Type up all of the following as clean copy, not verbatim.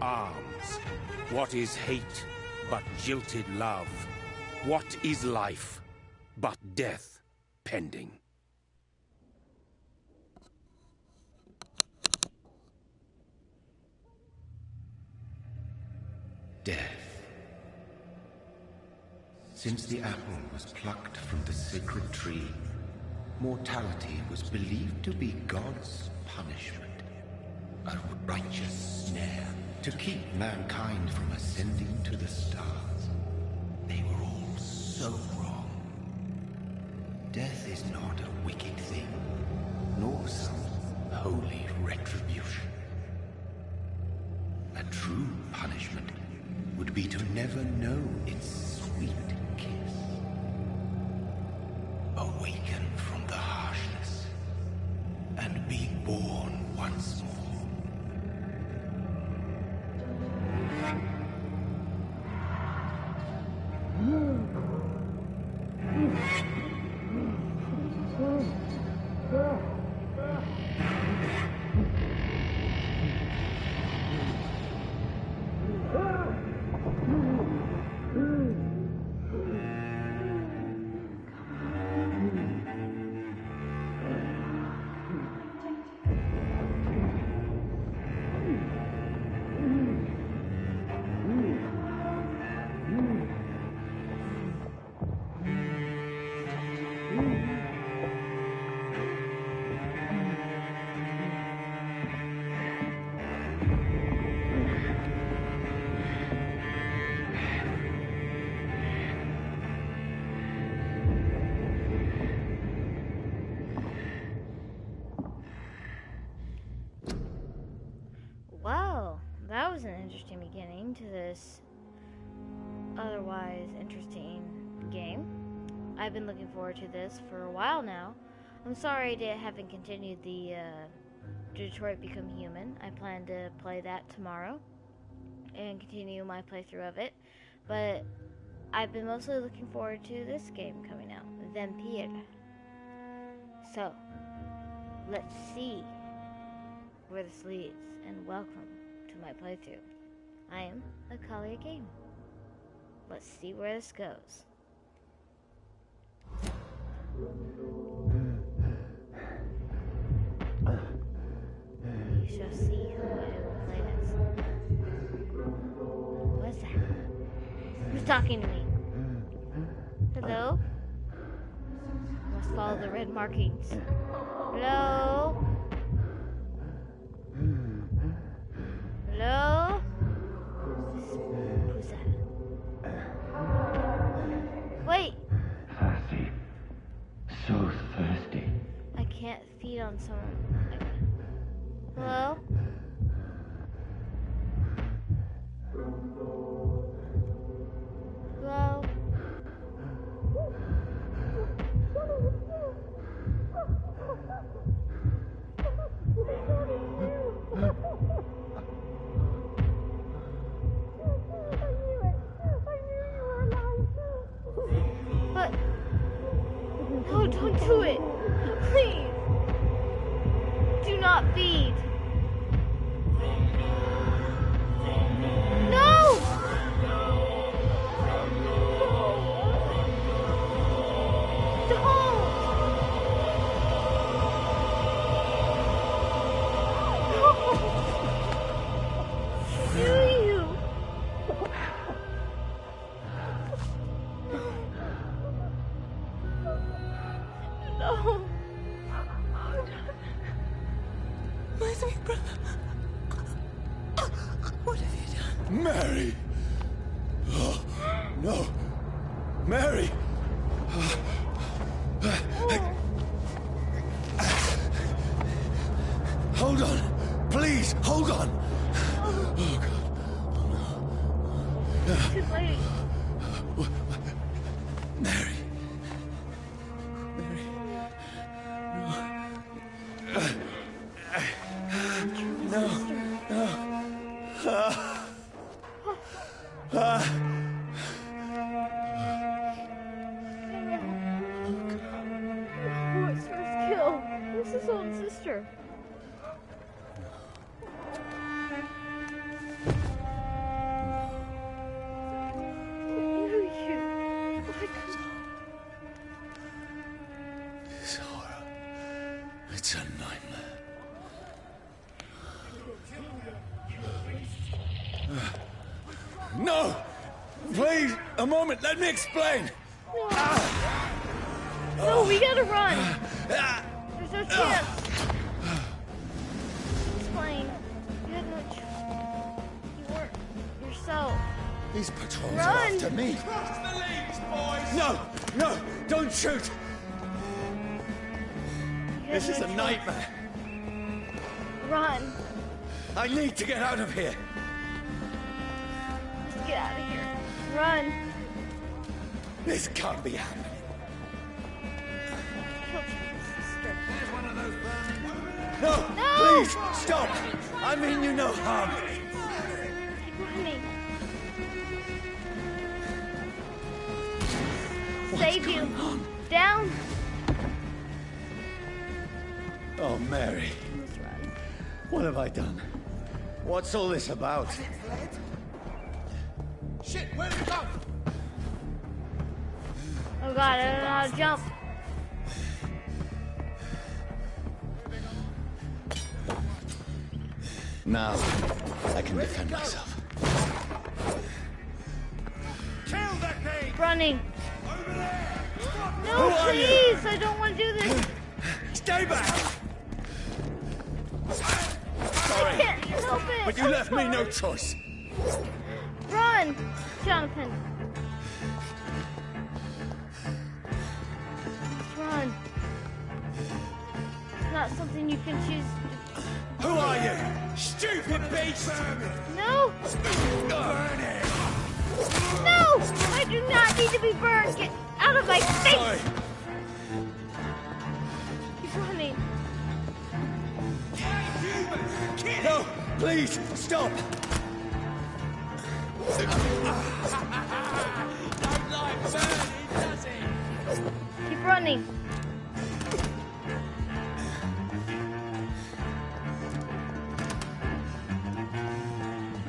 arms? What is hate but jilted love? What is life but death pending? Death. Since the apple was plucked from the sacred tree, mortality was believed to be God's punishment. A righteous snare to keep mankind from ascending to the stars. They were all so wrong. Death is not a wicked thing, nor some holy retribution. A true punishment would be to never know its sweet kiss. Awaken from the harshness and be born once more. Wow, that was an interesting beginning to this otherwise interesting game. I've been looking forward to this for a while now. I'm sorry I haven't continued the Detroit Become Human. I plan to play that tomorrow and continue my playthrough of it. But I've been mostly looking forward to this game coming out, Vampyr. So, let's see where this leads, and welcome to my playthrough. I am Akalia Game. Let's see where this goes. You shall see who I will play as. What's that? Who's talking to me? Hello? Must follow the red markings. Hello? Hello? Who's that? Wait! Thirsty. So thirsty. I can't feed on someone. Hello? Hello? But no, don't do it. Please. Do not feed. No! Don't! No! Do you? No. My sweet brother. What have you done? Mary! Oh, no! Mary! Hold on! Please, hold on! Oh, God. Oh, no. Too late. Mary. Mary. No. No. What's first kill? Who's his own sister? No! Please, a moment, let me explain! No, we gotta run! There's no chance! Explain. You had no choice. You weren't yourself. These patrols are Run! after me. Cross the leads, boys! No! No! Don't shoot! You had This is no a choice. nightmare. Run! I need to get out of here. Let's get out of here. Run! This can't be happening. Killed your sister. No! No! Please, stop! I mean you no harm. Keep running. What's Save you. going on? Down. Oh, Mary. Let's run. What have I done? What's all this about? Shit, where'd it go? Oh god, I don't know how to jump. Now, I can defend myself. Kill that thing! Running. Over there! Stop! No, Who are you? please! I don't want to do this. Stay back! I can't help it. But you I'm left me no sorry. choice. Run, Jonathan. Just run. It's not something you can choose. Who are you? Stupid beast! No! Burn it! No! I do not need to be burned. Get out of my face! Sorry. Keep running. No, please, stop! Keep running.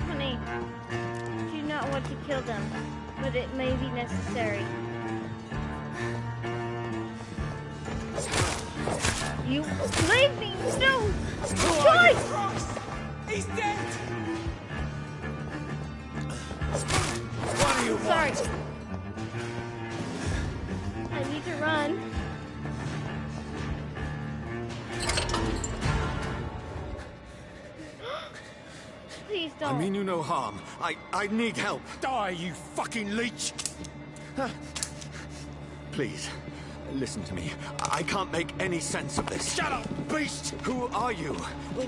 Honey, I do not want to kill them, but it may be necessary. You leave me! No! Choice! He's dead! What do you Sorry. want? I need to run. Please don't. I mean you no harm. I need help. Die, you fucking leech! Please, listen to me. I can't make any sense of this. Shut up, beast! Who are you?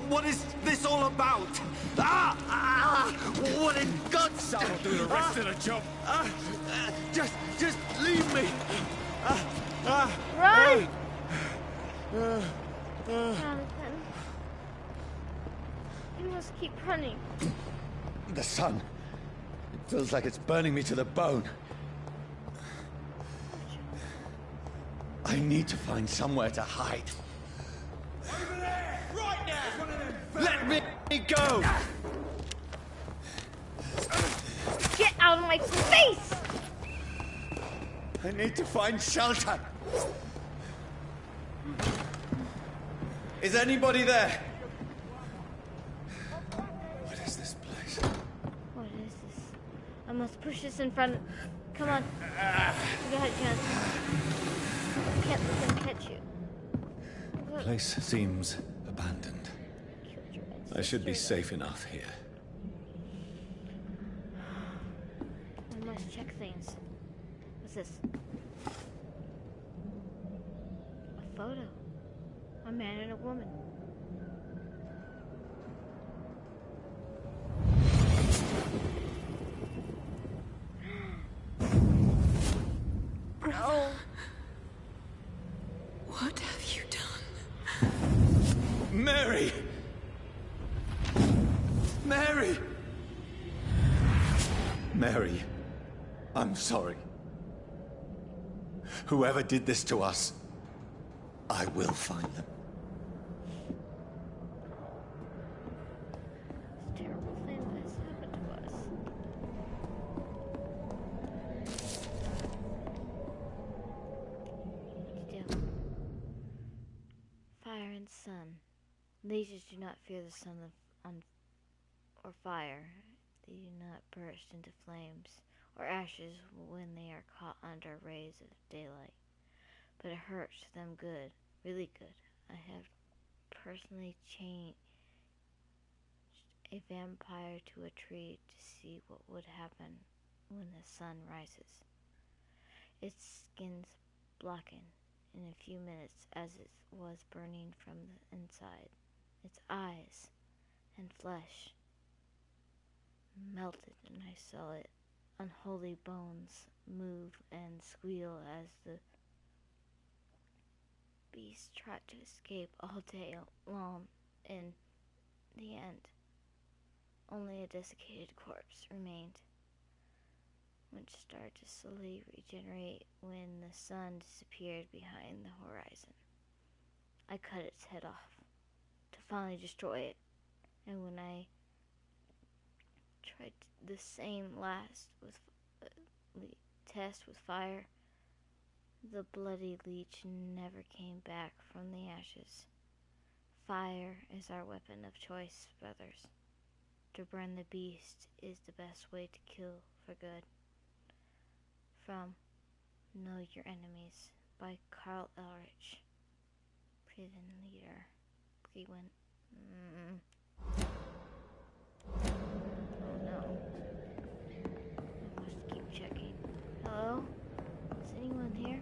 What is this all about? What in God's sake? I'll do the rest of the job. Just leave me. Run! Jonathan. You must keep running. The sun. It feels like it's burning me to the bone. I need to find somewhere to hide. Over there! Right now! One of them. Let me go! Get out of my face! I need to find shelter. Is anybody there? What is this place? What is this? I must push this in front. Come on. You got it, Jonathan. I can't let them catch you. The place seems abandoned. Killed your I should be ancestor. safe enough here. I must check things. What's this? A photo. A man and a woman. No. What have you done? Mary! Mary! Mary, I'm sorry. Whoever did this to us, I will find them. This terrible thing has happened to us. Still. Fire and sun. Lasers do not fear the sun or fire. They do not burst into flames or ashes when they are caught under rays of daylight, but it hurts them good, really good. I have personally chained a vampire to a tree to see what would happen when the sun rises. Its skins blackened in a few minutes as it was burning from the inside. Its eyes and flesh melted, and I saw its unholy bones move and squeal as the beast tried to escape all day long. In the end, only a desiccated corpse remained, which started to slowly regenerate when the sun disappeared behind the horizon. I cut its head off to finally destroy it, and when I tried the same last with test with fire, the bloody leech never came back from the ashes. Fire is our weapon of choice, brothers. To burn the beast is the best way to kill for good. From Know Your Enemies by Carl Elrich, prison leader. Greenwin. Oh no. I must keep checking. Hello? Is anyone here?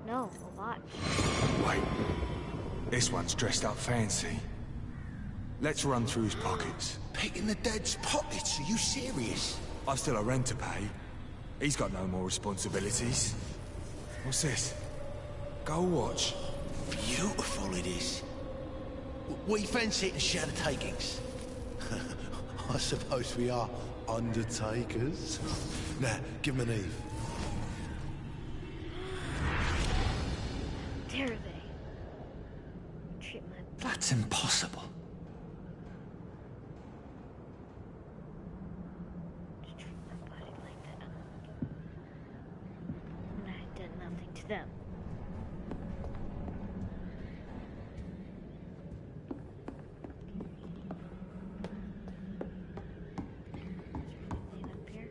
No, a watch. Wait. This one's dressed up fancy. Let's run through his pockets. Picking the dead's pockets? Are you serious? I've still a rent to pay. He's got no more responsibilities. What's this? Gold watch. Beautiful it is. We fancy it and share the takings. I suppose we are undertakers. Now, give him an Eve. Dare they? Treat my That's impossible. to treat my body like that. When I had done nothing to them. Is there anything up here?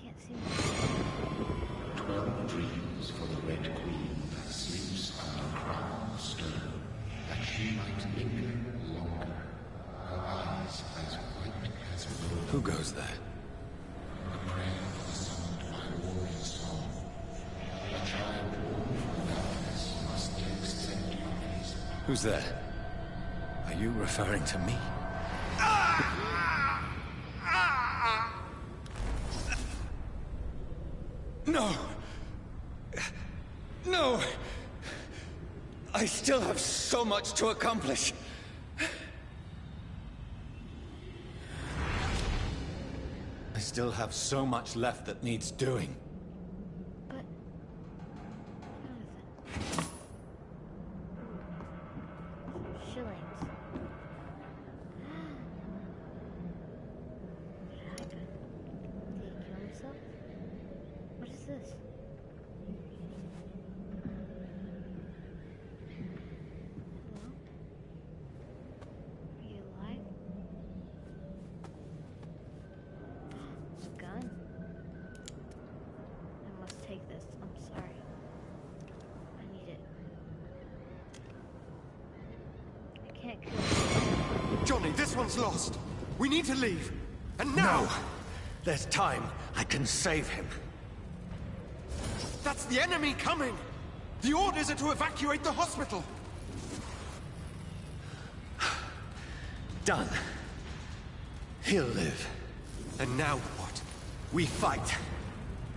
Can't see much. 12 dreams for the Red Queen that sleeps under crown stone, that she might linger longer, her eyes as white as wool. Who goes there? A prayer summoned by warrior song. A child born from darkness must accept of his. Who's there? Are you referring to me? No! No! I still have so much to accomplish. I still have so much left that needs doing. But shillings. What happened? Did he kill himself? What is this? Hello? Are you alive? It's a gun. I must take this. I'm sorry. I need it. I can't kill you. Johnny, this one's lost. We need to leave. And now! No! There's time. I can save him. That's the enemy coming! The orders are to evacuate the hospital! Done. He'll live. And now what? We fight.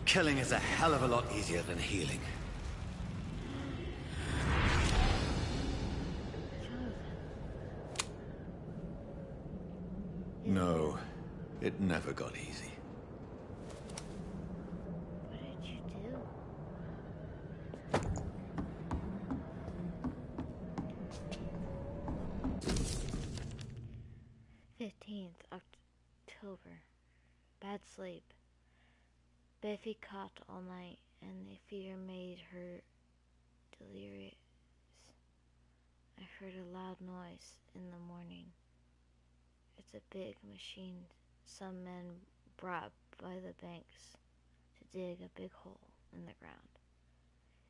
Killing is a hell of a lot easier than healing. Jonathan. No, it never got easy. What did you do? 15th October. Bad sleep. Buffy coughed all night, and the fear made her delirious. I heard a loud noise in the morning. It's a big machine some men brought by the banks to dig a big hole in the ground.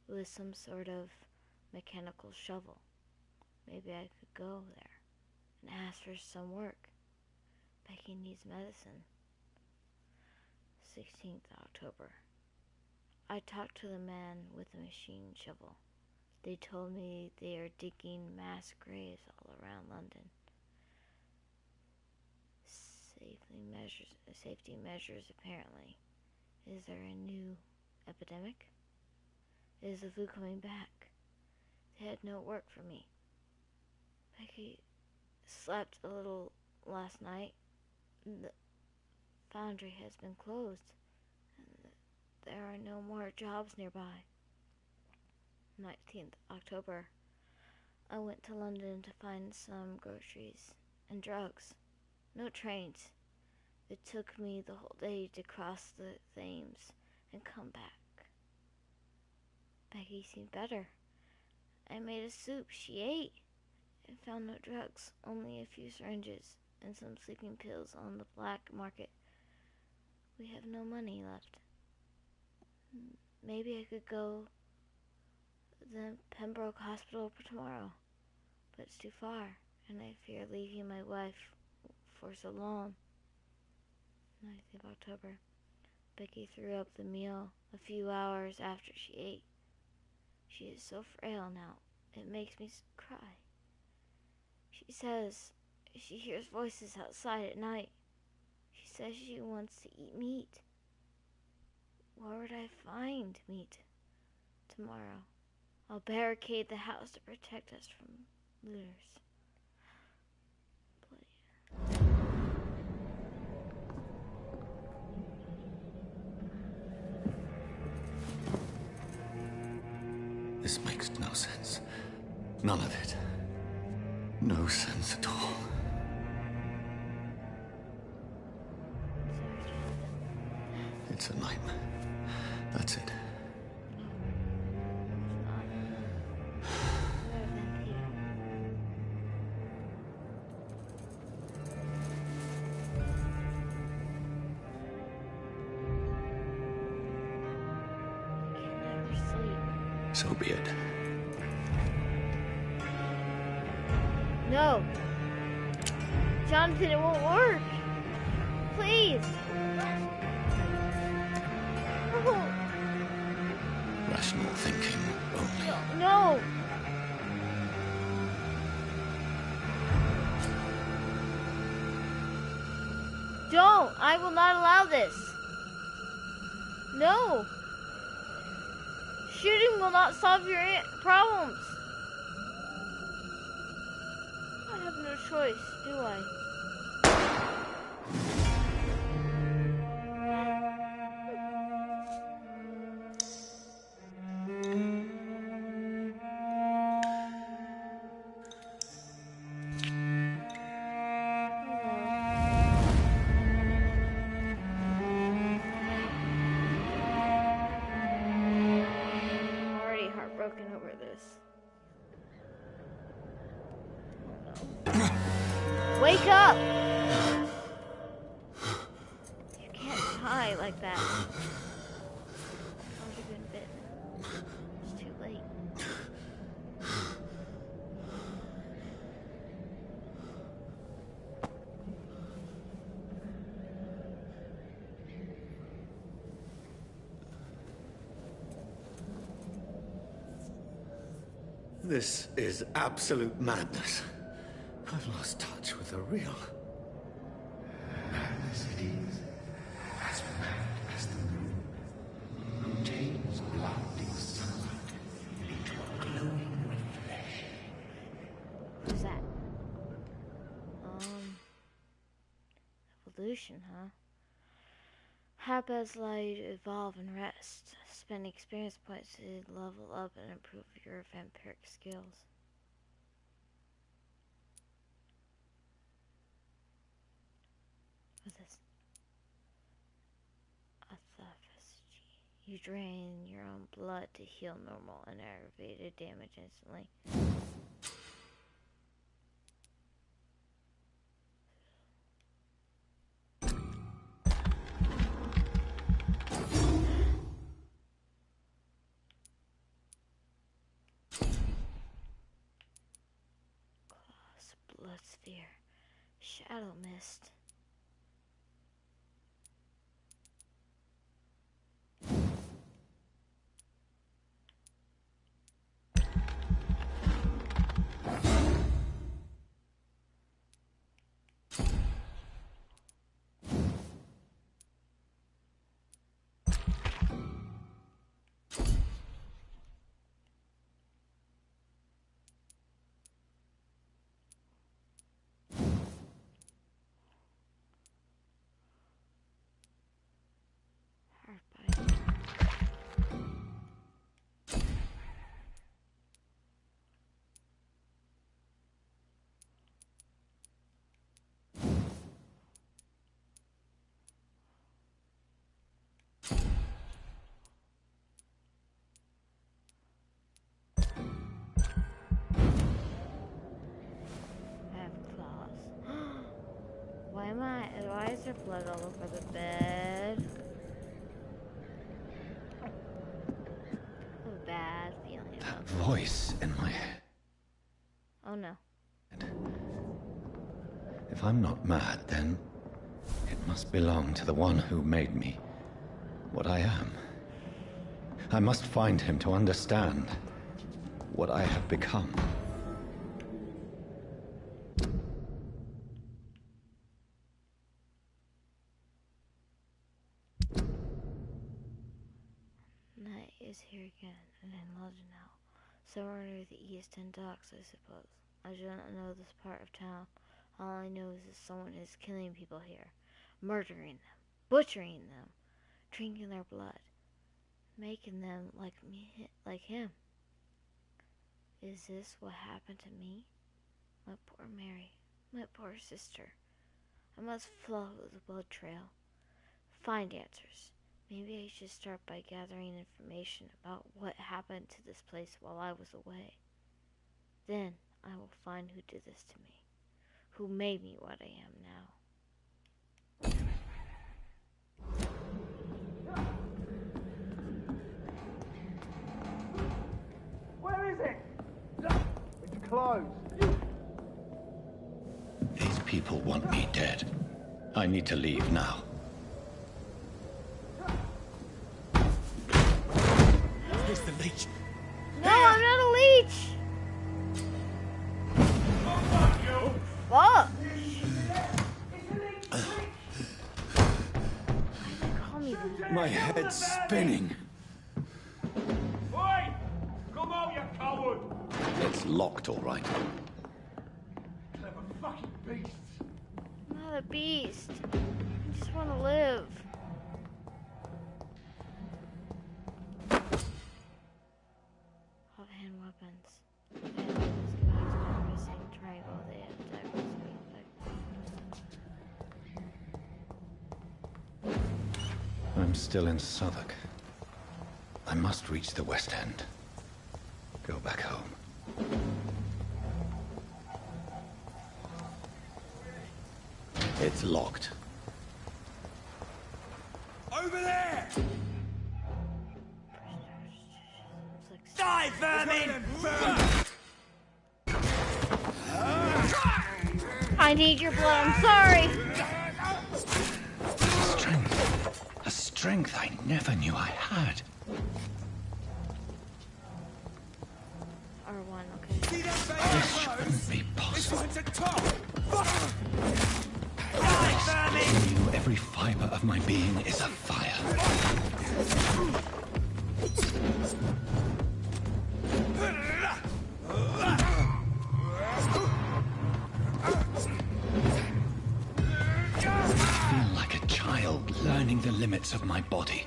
It was some sort of mechanical shovel. Maybe I could go there and ask for some work. Becky needs medicine. 16th October. I talked to the man with the machine shovel. They told me they are digging mass graves all around London. Safety measures apparently. Is there a new epidemic? Is the flu coming back? They had no work for me. Becky slept a little last night. The foundry has been closed, and there are no more jobs nearby. 19th October. I went to London to find some groceries and drugs. No trains. It took me the whole day to cross the Thames and come back. Becky seemed better. I made a soup she ate and found no drugs, only a few syringes and some sleeping pills on the black market. We have no money left. Maybe I could go to the Pembroke Hospital for tomorrow, but it's too far, and I fear leaving my wife for so long. 9th of October. Becky threw up the meal a few hours after she ate. She is so frail now, it makes me cry. She says she hears voices outside at night. She says she wants to eat meat. Where would I find meat tomorrow? I'll barricade the house to protect us from looters. This makes no sense. None of it. No sense at all. It's a nightmare. That's it. So be it. No. Jonathan, it won't work. Please. Oh. Rational thinking only. No. Don't. I will not allow this. No. Shooting will not solve your problems. I have no choice, do I? Over this. Oh, no. Wake up! You can't die like that. I've already been bitten. It's too late. This is absolute madness. I've lost touch with the real. Madness it is. As mad as the moon. Contains blinding sunlight into a glowing reflection. Who's that? evolution, huh? Habits allow you to evolve and rest. Spend experience points to level up and improve your vampiric skills. What's this? Autophagy. You drain your own blood to heal normal and aggravated damage instantly. Blood sphere. Shadow mist. Why is there blood all over the bed? I have a bad feeling. That voice in my head. Oh no. If I'm not mad, then it must belong to the one who made me what I am. I must find him to understand what I have become. Night is here again, and in London now. Somewhere near the East End docks, I suppose. I do not know this part of town. All I know is that someone is killing people here, murdering them, butchering them, drinking their blood, making them like me, like him. Is this what happened to me? My poor Mary, my poor sister. I must follow the blood trail, find answers. Maybe I should start by gathering information about what happened to this place while I was away. Then I will find who did this to me, who made me what I am now. Where is it? It's closed. These people want me dead. I need to leave now. Where's the leech? No, I'm not a leech! Fuck! Call me that. My head's spinning. Oi! Come out, you coward! It's locked, all right. Clever fucking beasts. I'm not a beast. I just want to live. Offhand weapons. Offhand weapons missing triangle. They have diverse effect. I'm still in Southwark. I must reach the West End. Go back home. It's locked. Over there! It's like Die, vermin! I need your blood. I'm sorry. A strength I never knew I had. R1, okay. See that This shouldn't be This possible. isn't a top! Die, I vermin! knew every fiber of my being is afire. limits of my body.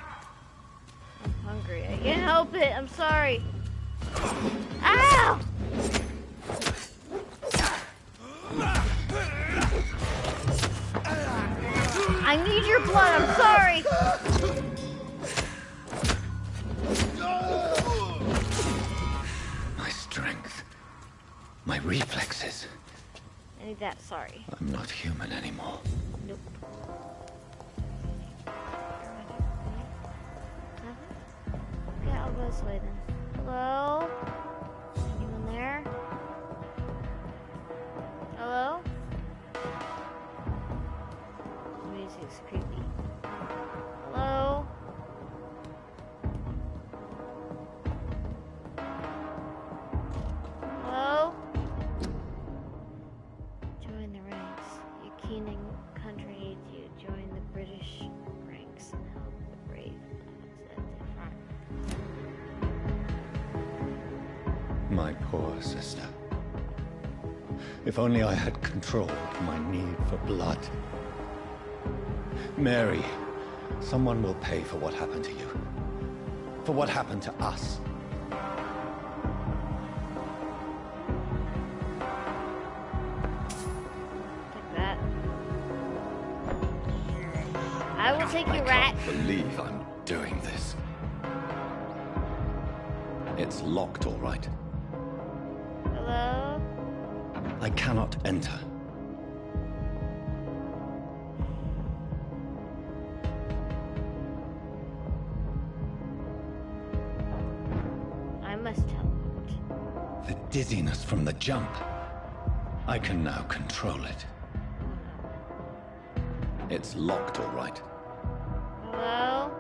I'm hungry. I can't help it. I'm sorry. Ow! I need your blood. I'm sorry. My strength. My reflexes. I need that. Sorry. I'm not human anymore. Nope. Okay, I'll go this way then. Hello? Anyone there? Hello? The music's creepy. Hello? Hello? Join the ranks. Your keen country needs you. Join the British ranks and help the brave at the front. My poor sister. If only I had controlled my need for blood. Mary, someone will pay for what happened to you. For what happened to us. Take that. I will take you, I rat. can't believe I'm doing this. It's locked, all right. Hello? I cannot enter. I must teleport. The dizziness from the jump. I can now control it. It's locked, all right. Hello?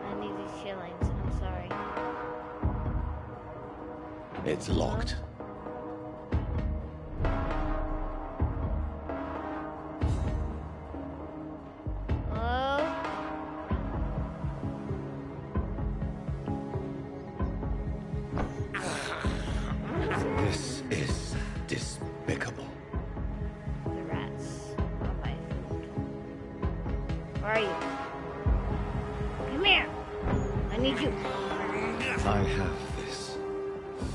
I need these shillings. I'm sorry. It's locked. Hello? This is despicable. The rats are my food. Where are you? Come here! I need you. I have this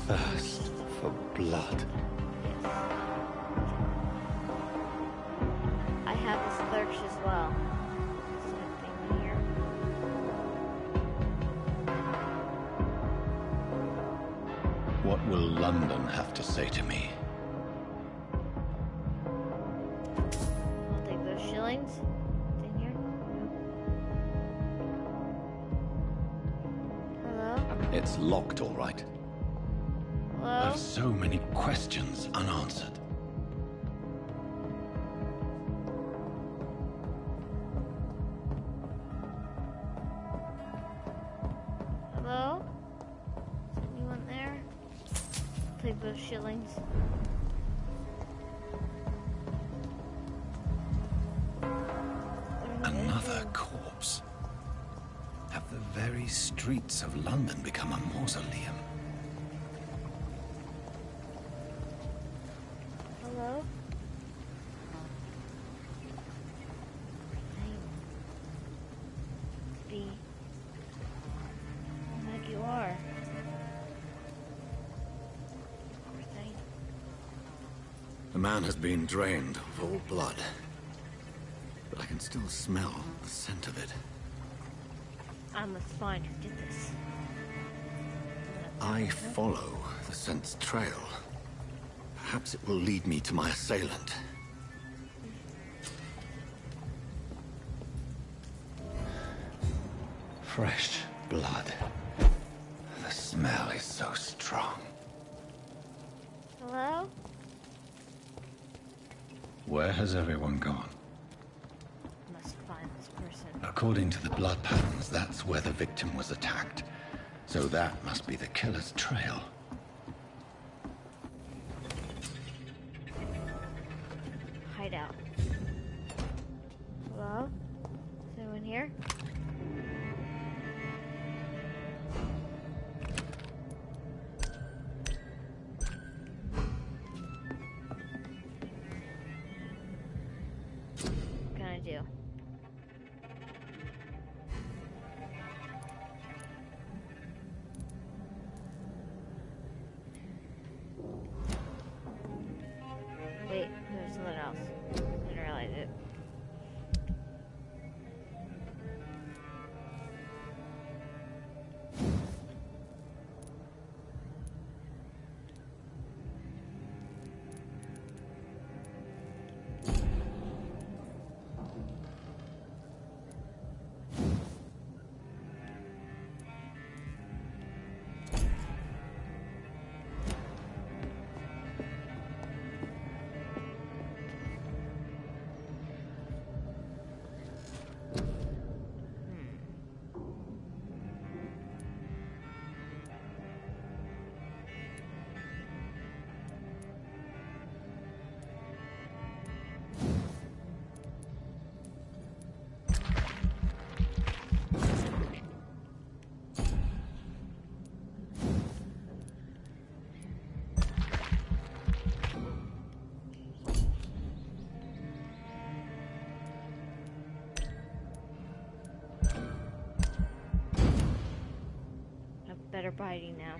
thirst for blood. Yes. I have this thirst as well. Is there anything here? What will London have to say to me? I'll take those shillings. In here? No. Hello? It's locked, all right. Hello? I've so many questions unanswered. Hello? Is anyone there? Take those shillings. Another corpse. Have the very streets of London become a mausoleum? Hello? Be like you are. Poor thing. The man has been drained of all blood. But I can still smell the scent of it. I must find who did this. I follow the scent's trail. Perhaps it will lead me to my assailant. Fresh blood. The smell is so strong. Hello? Where has everyone gone? Must find this person. According to the blood patterns, that's where the victim was attacked. So that must be the killer's trail. Hideout. Hello? Is anyone here? biting now.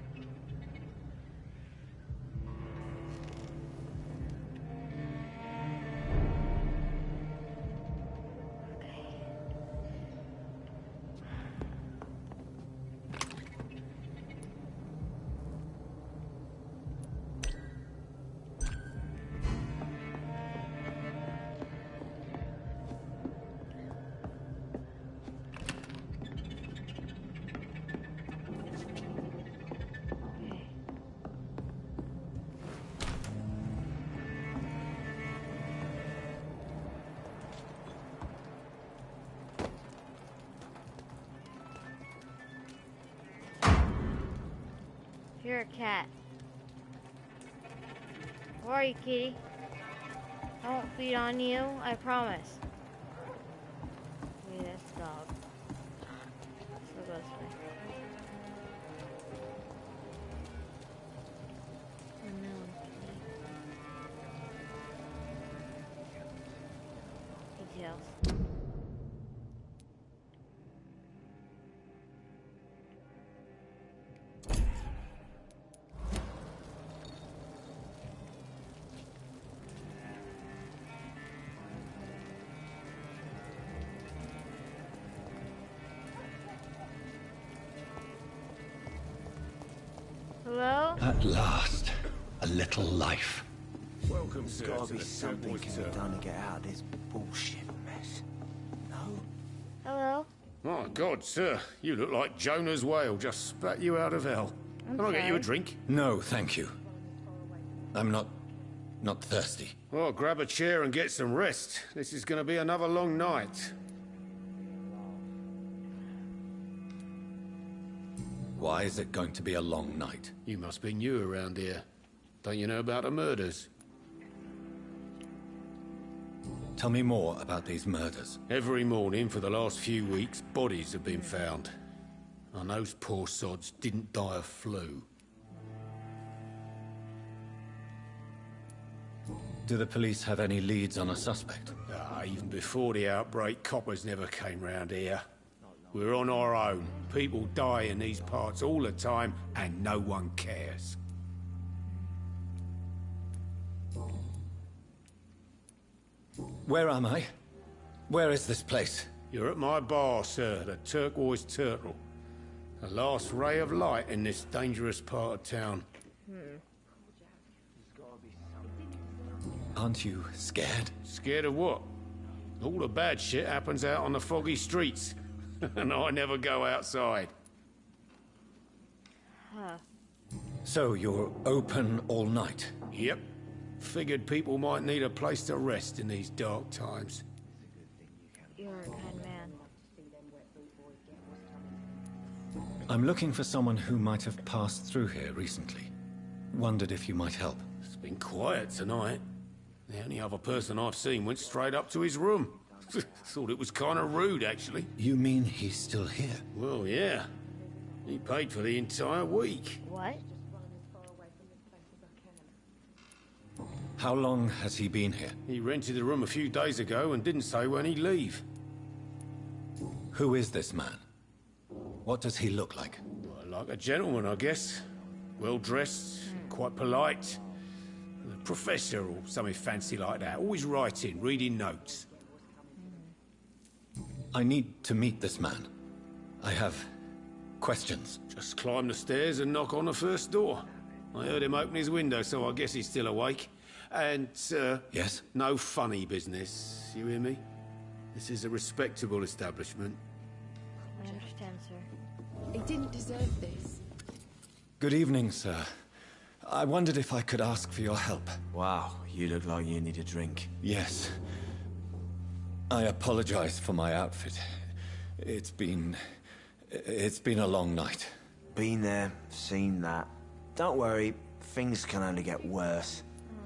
You're a cat. Where are you, kitty? I won't feed on you, I promise. Wait, that's the dog. So go this way. Oh no, kitty. Details. Hello? At last, a little life. Welcome, sir. There's gotta to be the something Turquoise can be Turtle. done to get out of this bullshit mess. No? Hello? My God, sir, you look like Jonah's whale just spat you out of hell. Can I get you a sorry. drink? No, thank you. I'm not thirsty. Well, grab a chair and get some rest. This is going to be another long night. Why is it going to be a long night? You must be new around here. Don't you know about the murders? Tell me more about these murders. Every morning for the last few weeks, bodies have been found. And those poor sods didn't die of flu. Do the police have any leads on a suspect? Even before the outbreak, coppers never came round here. We're on our own. People die in these parts all the time, and no one cares. Where am I? Where is this place? You're at my bar, sir, the Turquoise Turtle. The last ray of light in this dangerous part of town. Aren't you scared? Scared of what? All the bad shit happens out on the foggy streets. And I never go outside. Huh. So you're open all night? Yep. Figured people might need a place to rest in these dark times. You're a kind man. I'm looking for someone who might have passed through here recently. Wondered if you might help. It's been quiet tonight. The only other person I've seen went straight up to his room. Thought it was kind of rude, actually. You mean he's still here? Well, yeah. He paid for the entire week. What? How long has he been here? He rented the room a few days ago and didn't say when he'd leave. Who is this man? What does he look like? Well, like a gentleman, I guess. Well-dressed, quite polite. A professor or something fancy like that. Always writing, reading notes. I need to meet this man. I have questions. Just climb the stairs and knock on the first door. I heard him open his window, so I guess he's still awake. And, Yes? no funny business. You hear me? This is a respectable establishment. I understand, sir. He didn't deserve this. Good evening, sir. I wondered if I could ask for your help. Wow, you look like you need a drink. Yes. I apologize for my outfit. It's been a long night. Been there, seen that. Don't worry, things can only get worse. Oh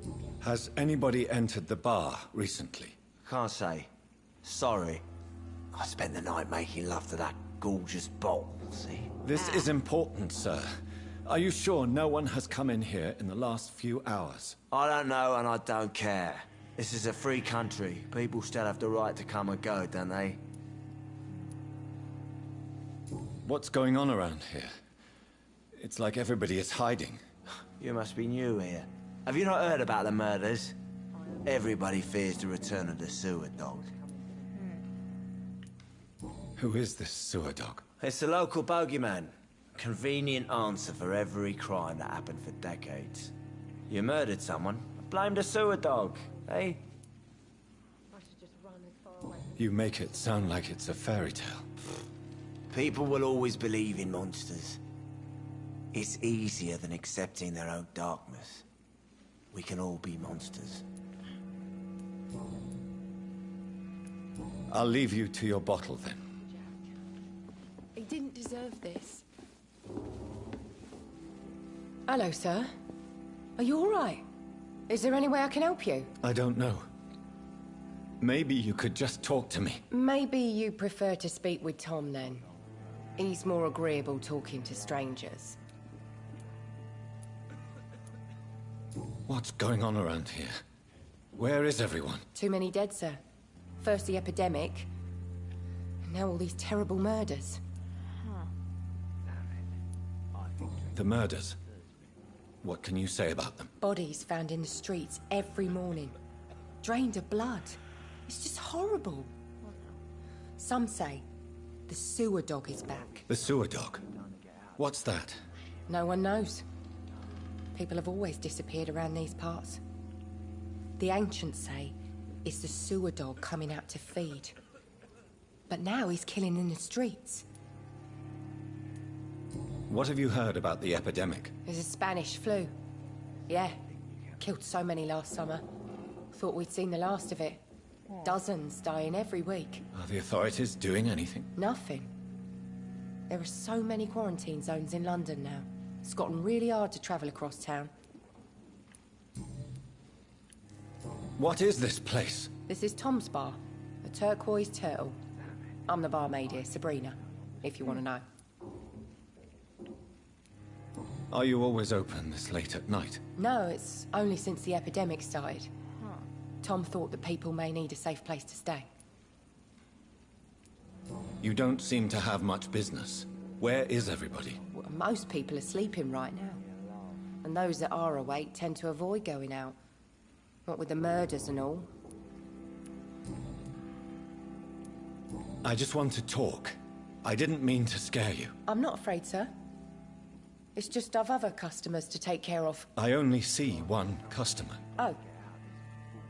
no. Has anybody entered the bar recently? Can't say. Sorry. I spent the night making love to that gorgeous bottle, see? This is important, sir. Are you sure no one has come in here in the last few hours? I don't know and I don't care. This is a free country. People still have the right to come and go, don't they? What's going on around here? It's like everybody is hiding. You must be new here. Have you not heard about the murders? Everybody fears the return of the sewer dog. Who is this sewer dog? It's the local bogeyman. Convenient answer for every crime that happened for decades. You murdered someone, blame the sewer dog, eh? You make it sound like it's a fairy tale. People will always believe in monsters. It's easier than accepting their own darkness. We can all be monsters. I'll leave you to your bottle then. He didn't deserve this. Hello, sir. Are you all right? Is there any way I can help you? I don't know. Maybe you could just talk to me. Maybe you prefer to speak with Tom, then. He's more agreeable talking to strangers. What's going on around here? Where is everyone? Too many dead, sir. First the epidemic, and now all these terrible murders. The murders. What can you say about them? Bodies found in the streets every morning. Drained of blood. It's just horrible. Some say the sewer dog is back. The sewer dog? What's that? No one knows. People have always disappeared around these parts. The ancients say it's the sewer dog coming out to feed. But now he's killing in the streets. What have you heard about the epidemic? There's a Spanish flu. Yeah. Killed so many last summer. Thought we'd seen the last of it. Dozens dying every week. Are the authorities doing anything? Nothing. There are so many quarantine zones in London now. It's gotten really hard to travel across town. What is this place? This is Tom's bar. The Turquoise Turtle. I'm the barmaid here, Sabrina, if you want to know. Are you always open this late at night? No, it's only since the epidemic started. Tom thought that people may need a safe place to stay. You don't seem to have much business. Where is everybody? Well, most people are sleeping right now. And those that are awake tend to avoid going out. What with the murders and all. I just want to talk. I didn't mean to scare you. I'm not afraid, sir. It's just I've other customers to take care of. I only see one customer. Oh.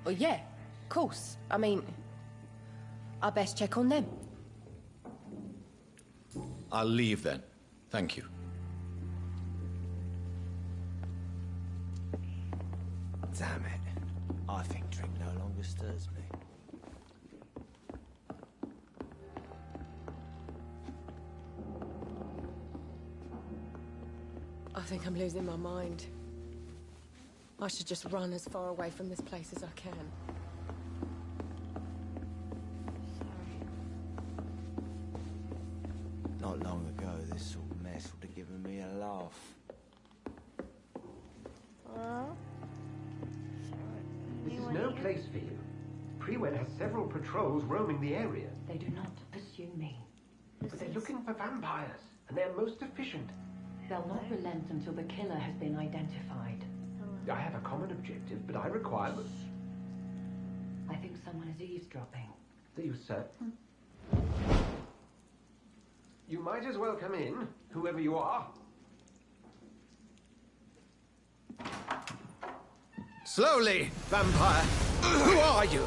Well, yeah, of course. I mean, I best check on them. I'll leave then. Thank you. Damn it. I think drink no longer stirs me. I think I'm losing my mind. I should just run as far away from this place as I can. Not long ago, this sort of mess would have given me a laugh. Hello? This is no place for you. Prewed has several patrols roaming the area. They do not pursue me. But they're looking for vampires, and they're most efficient. They'll not relent until the killer has been identified. I have a common objective, but I require... I think someone is eavesdropping. Do you, sir? You might as well come in, whoever you are. Slowly, vampire. Who are you?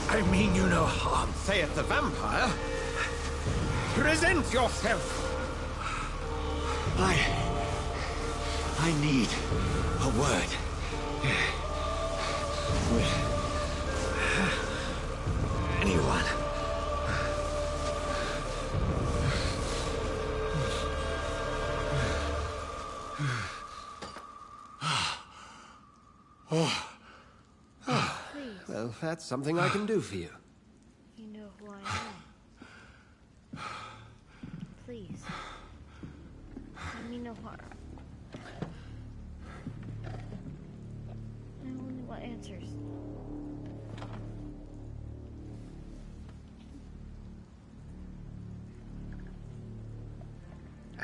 I mean you no harm. Saith the vampire. Present yourself. I need a word. With anyone. Well, that's something I can do for you. You know who I am. Please. Do me no harm. I only want answers.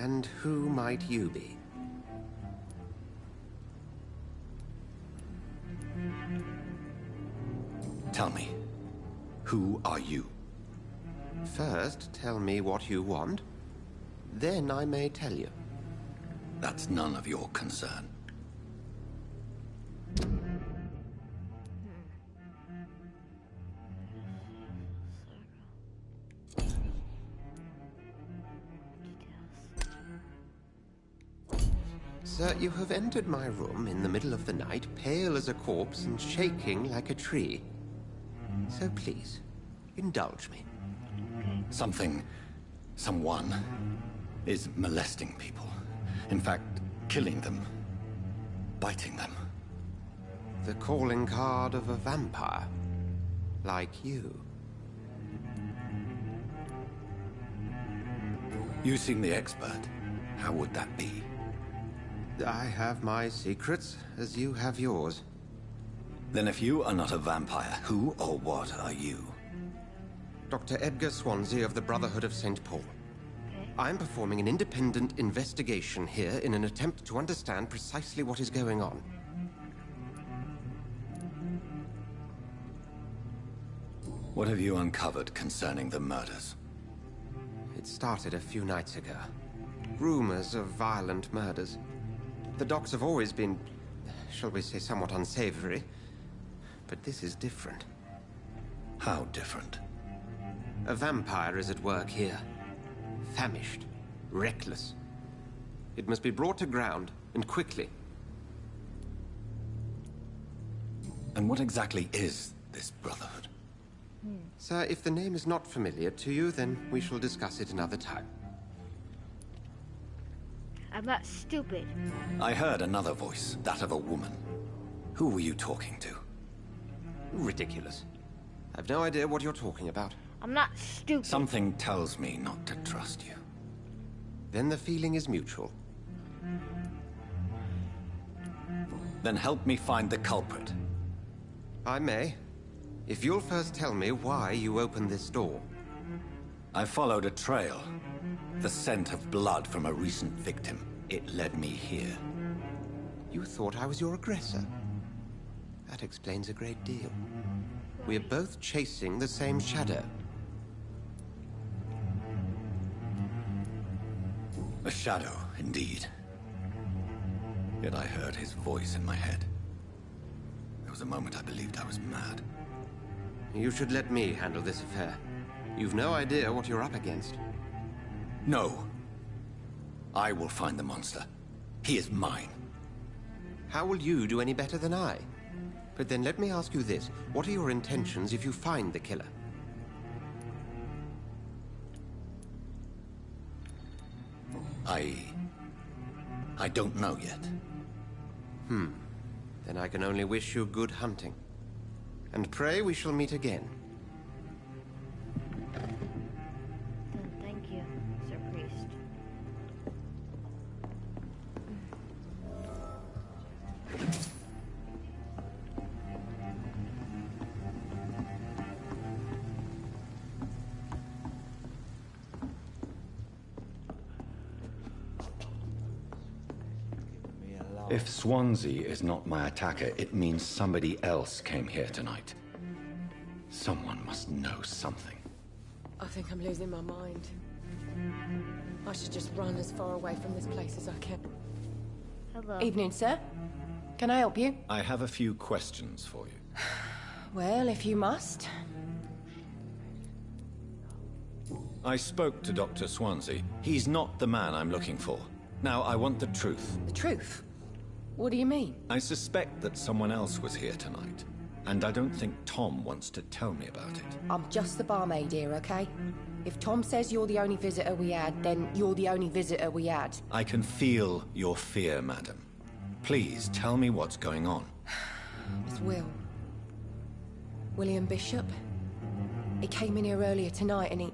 And who might you be? Tell me, who are you? First, tell me what you want. Then I may tell you. That's none of your concern. Sir, you have entered my room in the middle of the night, pale as a corpse and shaking like a tree. So please, indulge me. Someone is molesting people. In fact, killing them. Biting them. The calling card of a vampire. Like you. You seem the expert. How would that be? I have my secrets, as you have yours. Then if you are not a vampire, who or what are you? Dr. Edgar Swansea of the Brotherhood of St. Paul. I'm performing an independent investigation here in an attempt to understand precisely what is going on. What have you uncovered concerning the murders? It started a few nights ago. Rumors of violent murders. The docs have always been, shall we say, somewhat unsavory. But this is different. How different? A vampire is at work here. Famished. Reckless. It must be brought to ground, and quickly. And what exactly is this Brotherhood? Sir, if the name is not familiar to you, then we shall discuss it another time. I'm not stupid. I heard another voice, that of a woman. Who were you talking to? Ridiculous. I've no idea what you're talking about. I'm not stupid. Something tells me not to trust you. Then the feeling is mutual. Then help me find the culprit. I may. If you'll first tell me why you opened this door. I followed a trail. The scent of blood from a recent victim. It led me here. You thought I was your aggressor. That explains a great deal. We are both chasing the same shadow. A shadow, indeed. Yet I heard his voice in my head. There was a moment I believed I was mad. You should let me handle this affair. You've no idea what you're up against. No. I will find the monster. He is mine. How will you do any better than I? But then let me ask you this. What are your intentions if you find the killer? I don't know yet. Then I can only wish you good hunting. And pray we shall meet again. Then thank you, Sir Priest. If Swansea is not my attacker, it means somebody else came here tonight. Someone must know something. I think I'm losing my mind. I should just run as far away from this place as I can. Hello. Evening, sir. Can I help you? I have a few questions for you. Well, if you must. I spoke to Dr. Swansea. He's not the man I'm looking for. Now, I want the truth. The truth? What do you mean? I suspect that someone else was here tonight. And I don't think Tom wants to tell me about it. I'm just the barmaid here, okay? If Tom says you're the only visitor we had, then you're the only visitor we had. I can feel your fear, madam. Please, tell me what's going on. It's Will. William Bishop. He came in here earlier tonight and he...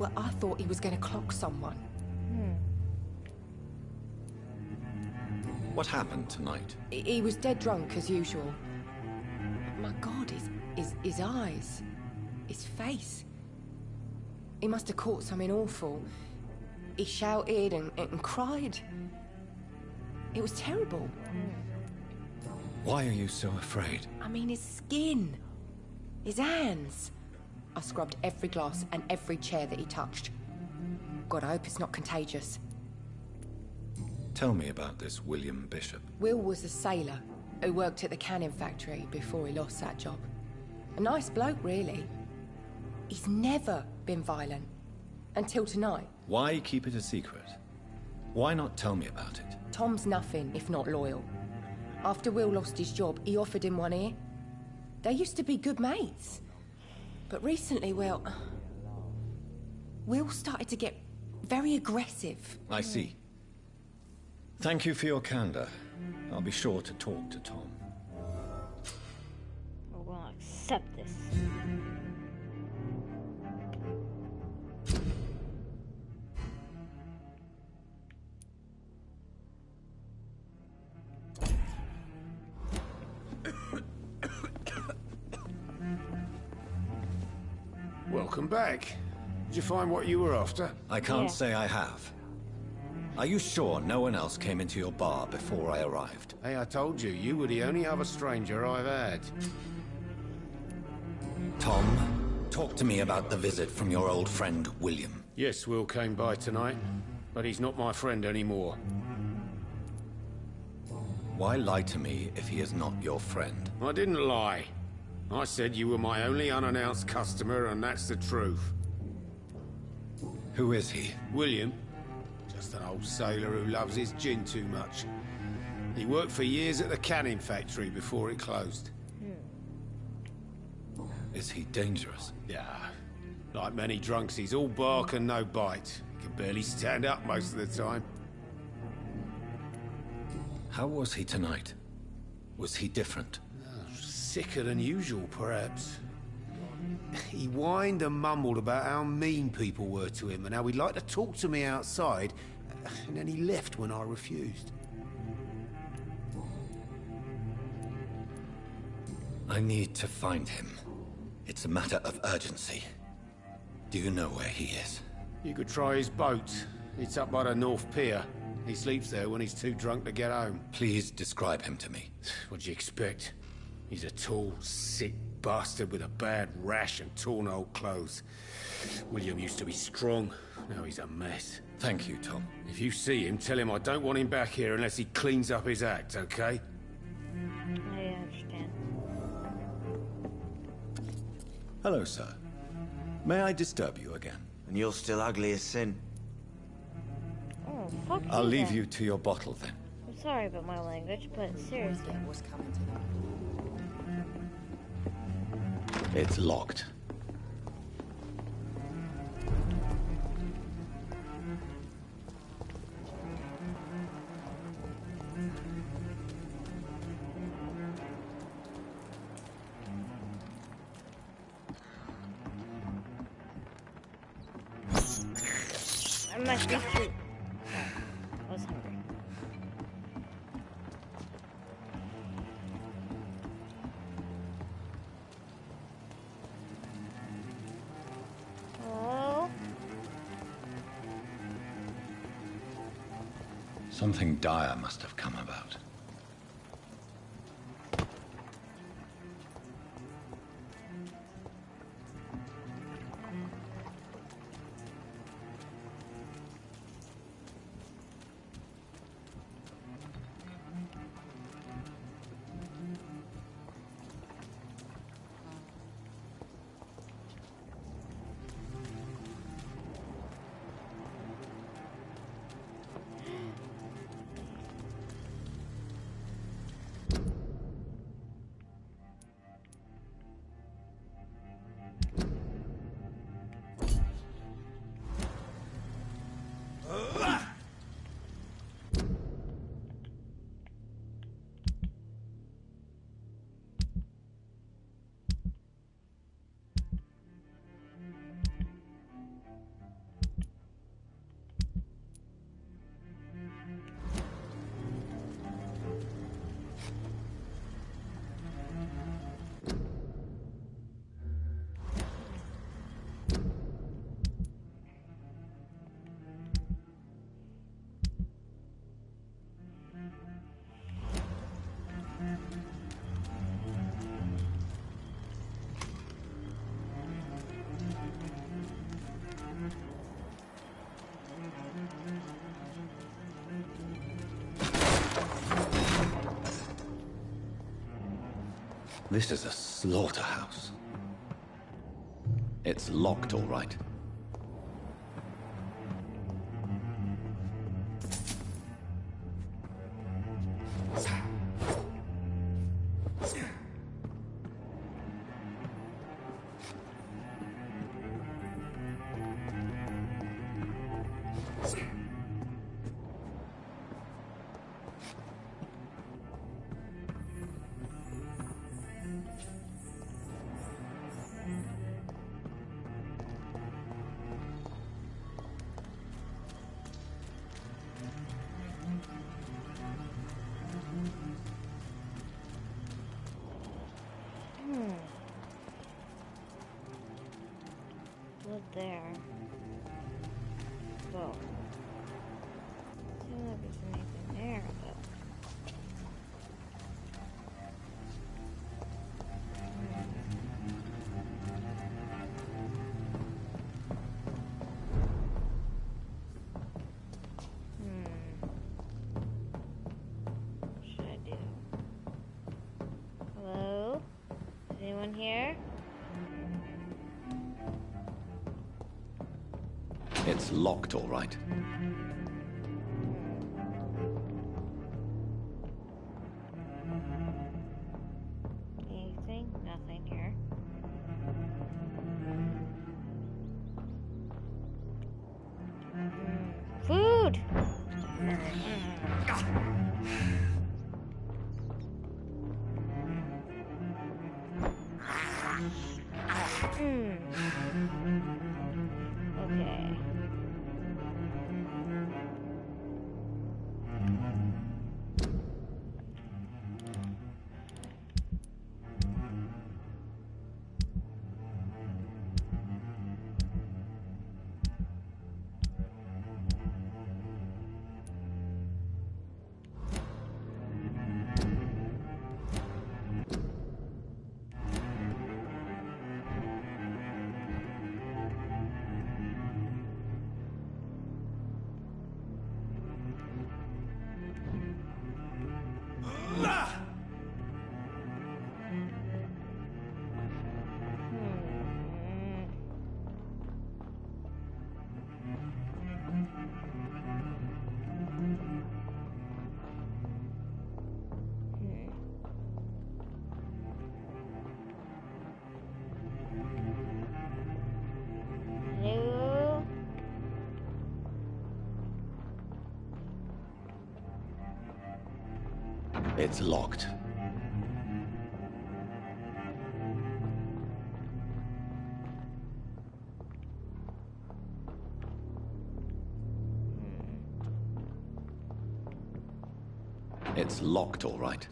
Well, I thought he was going to clock someone. What happened tonight? He was dead drunk, as usual. My God, his eyes. His face. He must have caught something awful. He shouted and cried. It was terrible. Why are you so afraid? I mean, his skin. His hands. I scrubbed every glass and every chair that he touched. God, I hope it's not contagious. Tell me about this William Bishop. Will was a sailor who worked at the canning factory before he lost that job. A nice bloke, really. He's never been violent. Until tonight. Why keep it a secret? Why not tell me about it? Tom's nothing if not loyal. After Will lost his job, he offered him one ear. They used to be good mates. But recently, well, Will started to get very aggressive. I see. Thank you for your candor. I'll be sure to talk to Tom. I will accept this. Welcome back. Did you find what you were after? I can't say I have. Are you sure no one else came into your bar before I arrived? Hey, I told you, you were the only other stranger I've had. Tom, talk to me about the visit from your old friend, William. Yes, Will came by tonight, but he's not my friend anymore. Why lie to me if he is not your friend? I didn't lie. I said you were my only unannounced customer, and that's the truth. Who is he? William. Just an old sailor who loves his gin too much. He worked for years at the canning factory before it closed. Is he dangerous? Yeah. Like many drunks, he's all bark and no bite. He can barely stand up most of the time. How was he tonight? Was he different? Sicker than usual, perhaps. He whined and mumbled about how mean people were to him and how he'd like to talk to me outside, and then he left when I refused. I need to find him. It's a matter of urgency. Do you know where he is? You could try his boat. It's up by the North Pier. He sleeps there when he's too drunk to get home. Please describe him to me. What'd you expect? He's a tall, sick bastard with a bad rash and torn old clothes. William used to be strong. Now he's a mess. Thank you, Tom. If you see him, tell him I don't want him back here unless he cleans up his act, okay? I understand. Hello, sir. May I disturb you again? And you're still ugly as sin. Oh, fuck I'll leave then. you to your bottle then. I'm sorry about my language, but seriously. What's coming to them? It's locked. I must be too. I was hungry. Oh. Something dire must have come about. This is a slaughterhouse. It's locked, all right. Blood there. Whoa. Seems like there's anything there, though. What should I do? Hello? Is anyone here? It's locked, all right. Anything? Nothing here. Food! Okay. Hello? It's locked. It's locked, all right.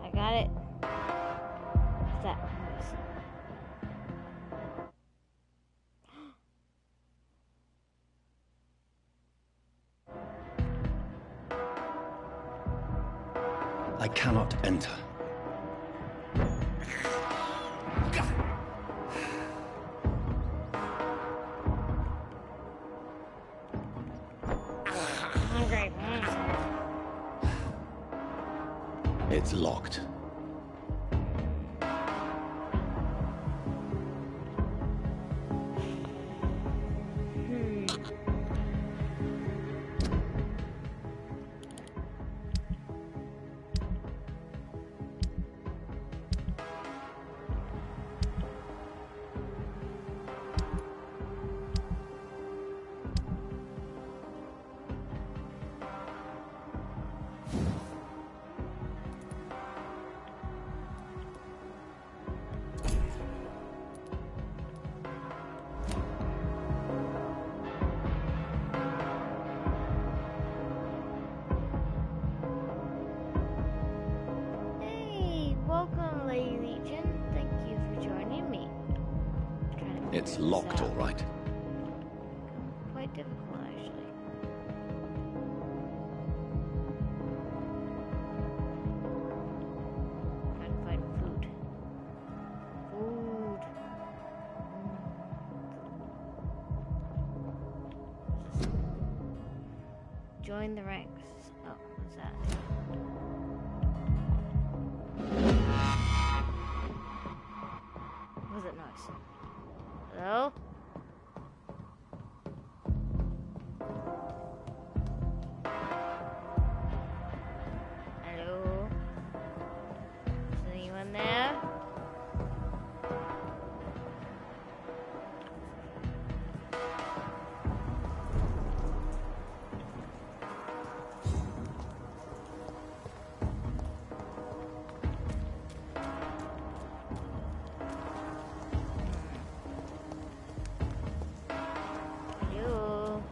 I got it. What's that noise? I cannot enter. Hungry. It's locked. Hey, welcome, Lady Legion. Thank you for joining me. Trying to figure It's this locked, out. all right. Quite difficult, actually. Trying to find food. Food. Join the ranks. Oh, what's that? What was that noise? Hello? Hello? Is anyone there? Hello?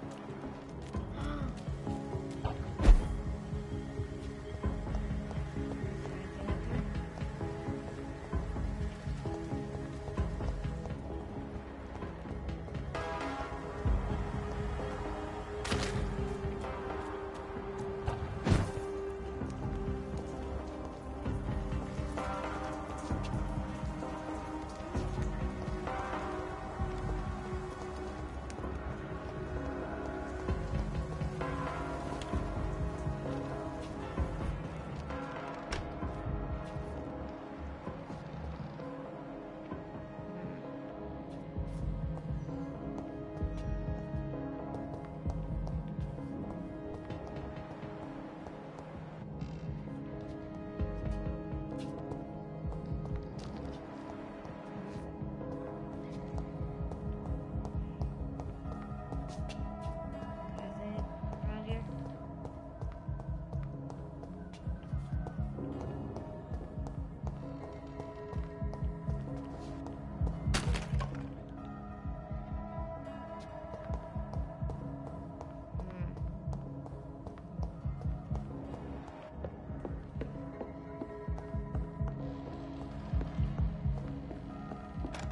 Around here?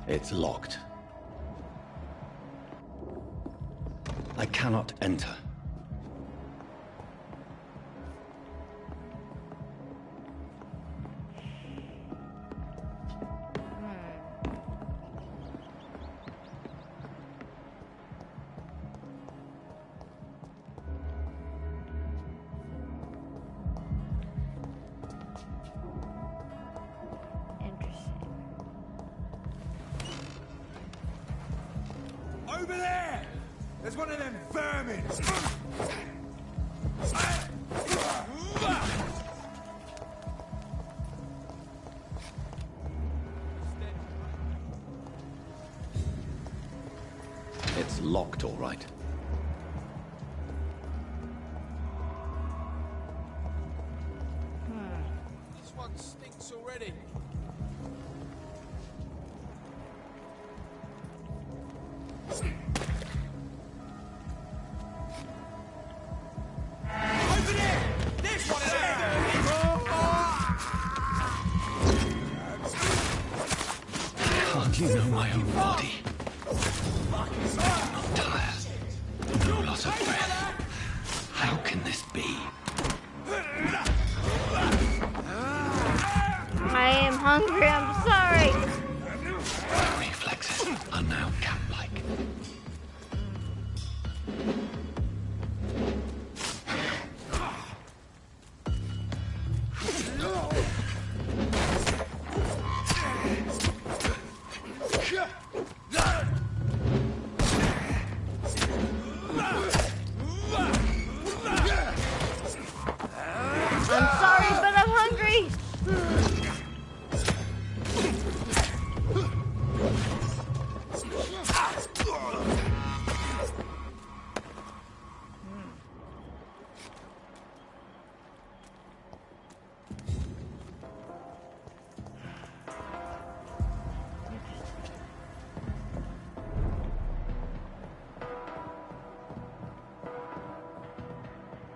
It's locked. I cannot enter. Interesting. Over there! There's one of them vermin! It's locked, all right. This one stinks already. Over there! There's one of Hardly know my own body. I'm tired. No loss of breath. How can this be? I am hungry, I'm sorry. Reflexes are now cat-like. I'm sorry, but I'm hungry.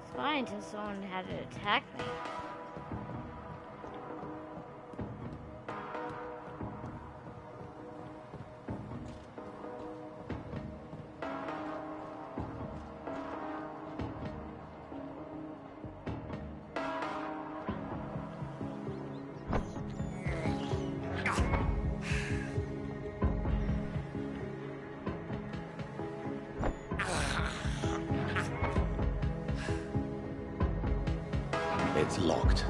It's fine until someone had to attack me. It's locked.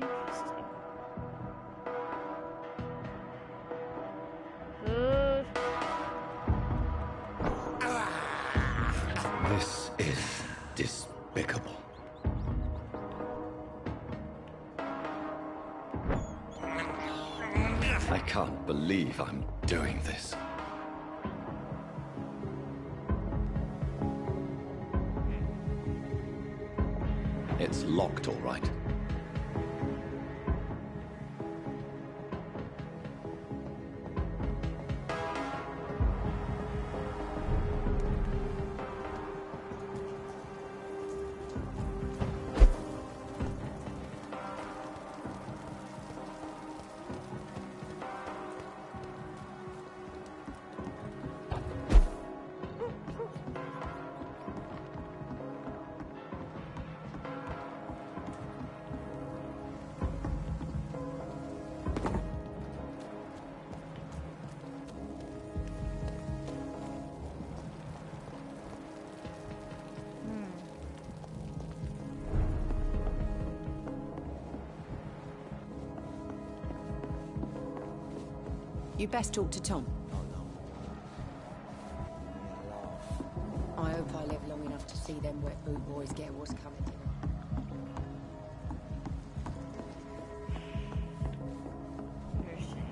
Interesting. Food. This is despicable. I can't believe I'm doing this. It's locked, all right. You best talk to Tom. I hope I live long enough to see them wet boot boys get what's coming to them. Interesting.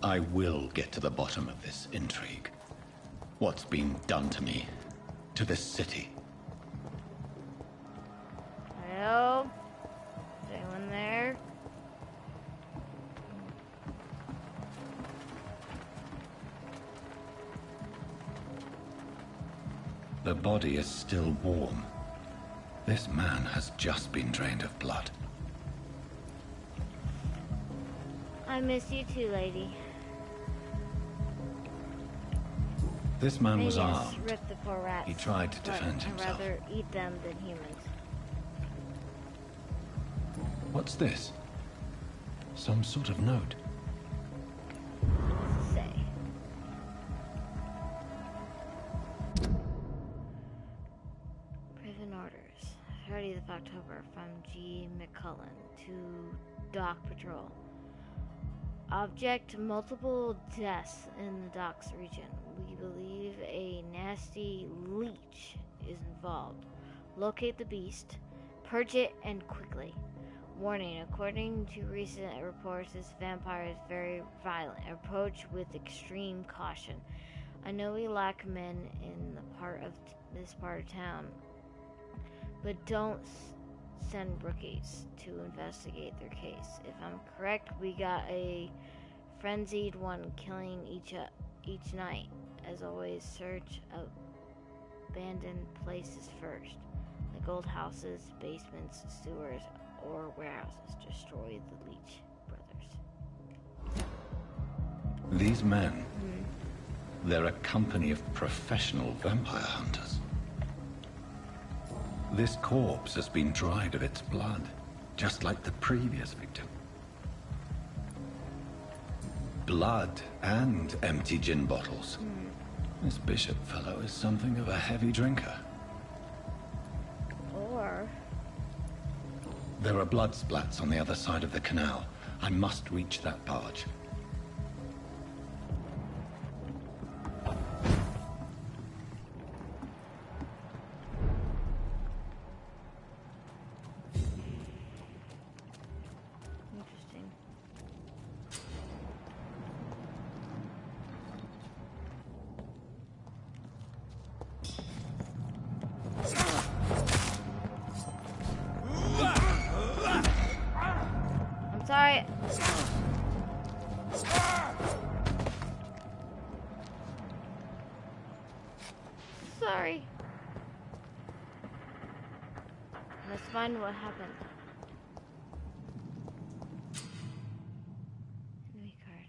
I will get to the bottom of this intrigue. What's been done to me, to this city. Well, is anyone there? The body is still warm. This man has just been drained of blood. I miss you too, lady. This man And was yes, armed. rip the poor rats. He tried to but defend I'd himself. rather eat them than humans. What's this? Some sort of note. What does it say? Prison orders. 30th of October from G. McCullen to Dock Patrol. Object: multiple deaths in the docks region. We believe a nasty leech is involved. Locate the beast, purge it, and quickly. Warning: according to recent reports, this vampire is very violent. Approach with extreme caution. I know we lack men in this part of town, but don't send rookies to investigate their case. If I'm correct, we got a frenzied one killing each night. As always, search abandoned places first, like old houses, basements, sewers, or warehouses. Destroy the Leech brothers. These men, they're a company of professional vampire hunters. This corpse has been dried of its blood, just like the previous victim. Blood and empty gin bottles. This bishop fellow is something of a heavy drinker. Or There are blood splats on the other side of the canal. I must reach that barge. interesting. I'm sorry. Sorry. Let's find what happened. Enemy card.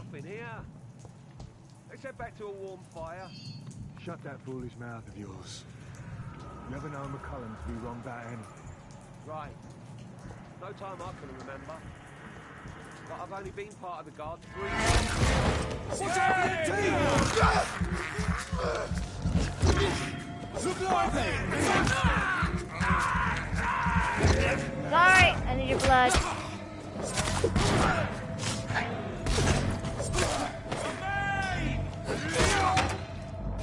nothing here. Let's head back to a warm fire. Shut that foolish mouth of yours. You ever know McCullum to be wrong about anything? Right. No time I can remember. But I've only been part of the guard 3 months. Watch out for the team! Look lively! Sorry, I need your blood.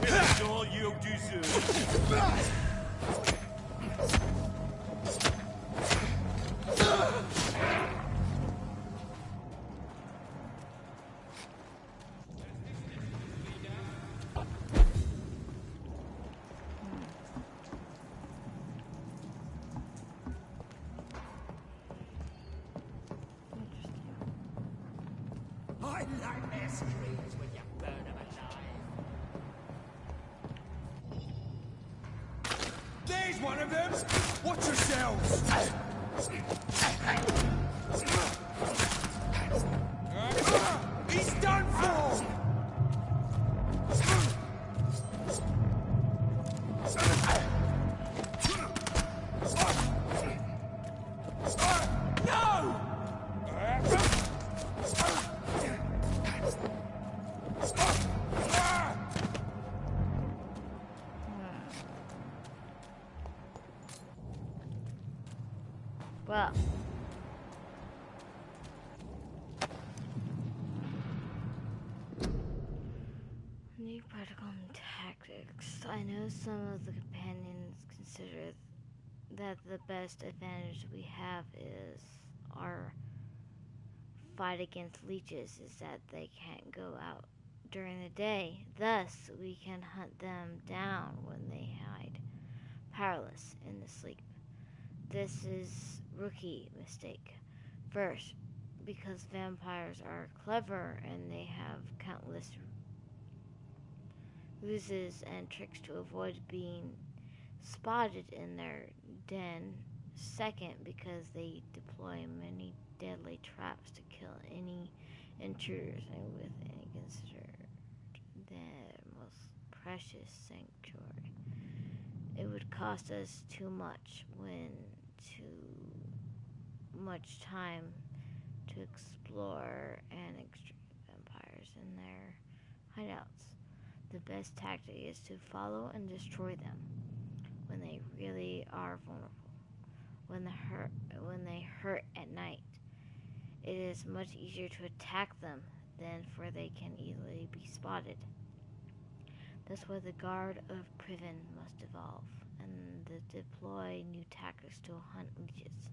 It's all you deserve. I like their screams when you burn them alive. There's one of them! Watch yourselves! He's done for! No! Well. New protocol and tactics. I know some of the companions consider that the best advantage we have is our fight against leeches is that they can't go out during the day. Thus, we can hunt them down when they hide, powerless in the sleep. This is rookie mistake. First, because vampires are clever and they have countless ruses and tricks to avoid being spotted in their den. Second, because they deploy many deadly traps to kill any intruders and with any considered their most precious sanctuary. It would cost us too much time to explore and extract vampires in their hideouts. The best tactic is to follow and destroy them when they really are vulnerable. When they hurt at night, it is much easier to attack them than for they can easily be spotted. That's why the Guard of Priven must evolve and deploy new tactics to hunt leeches.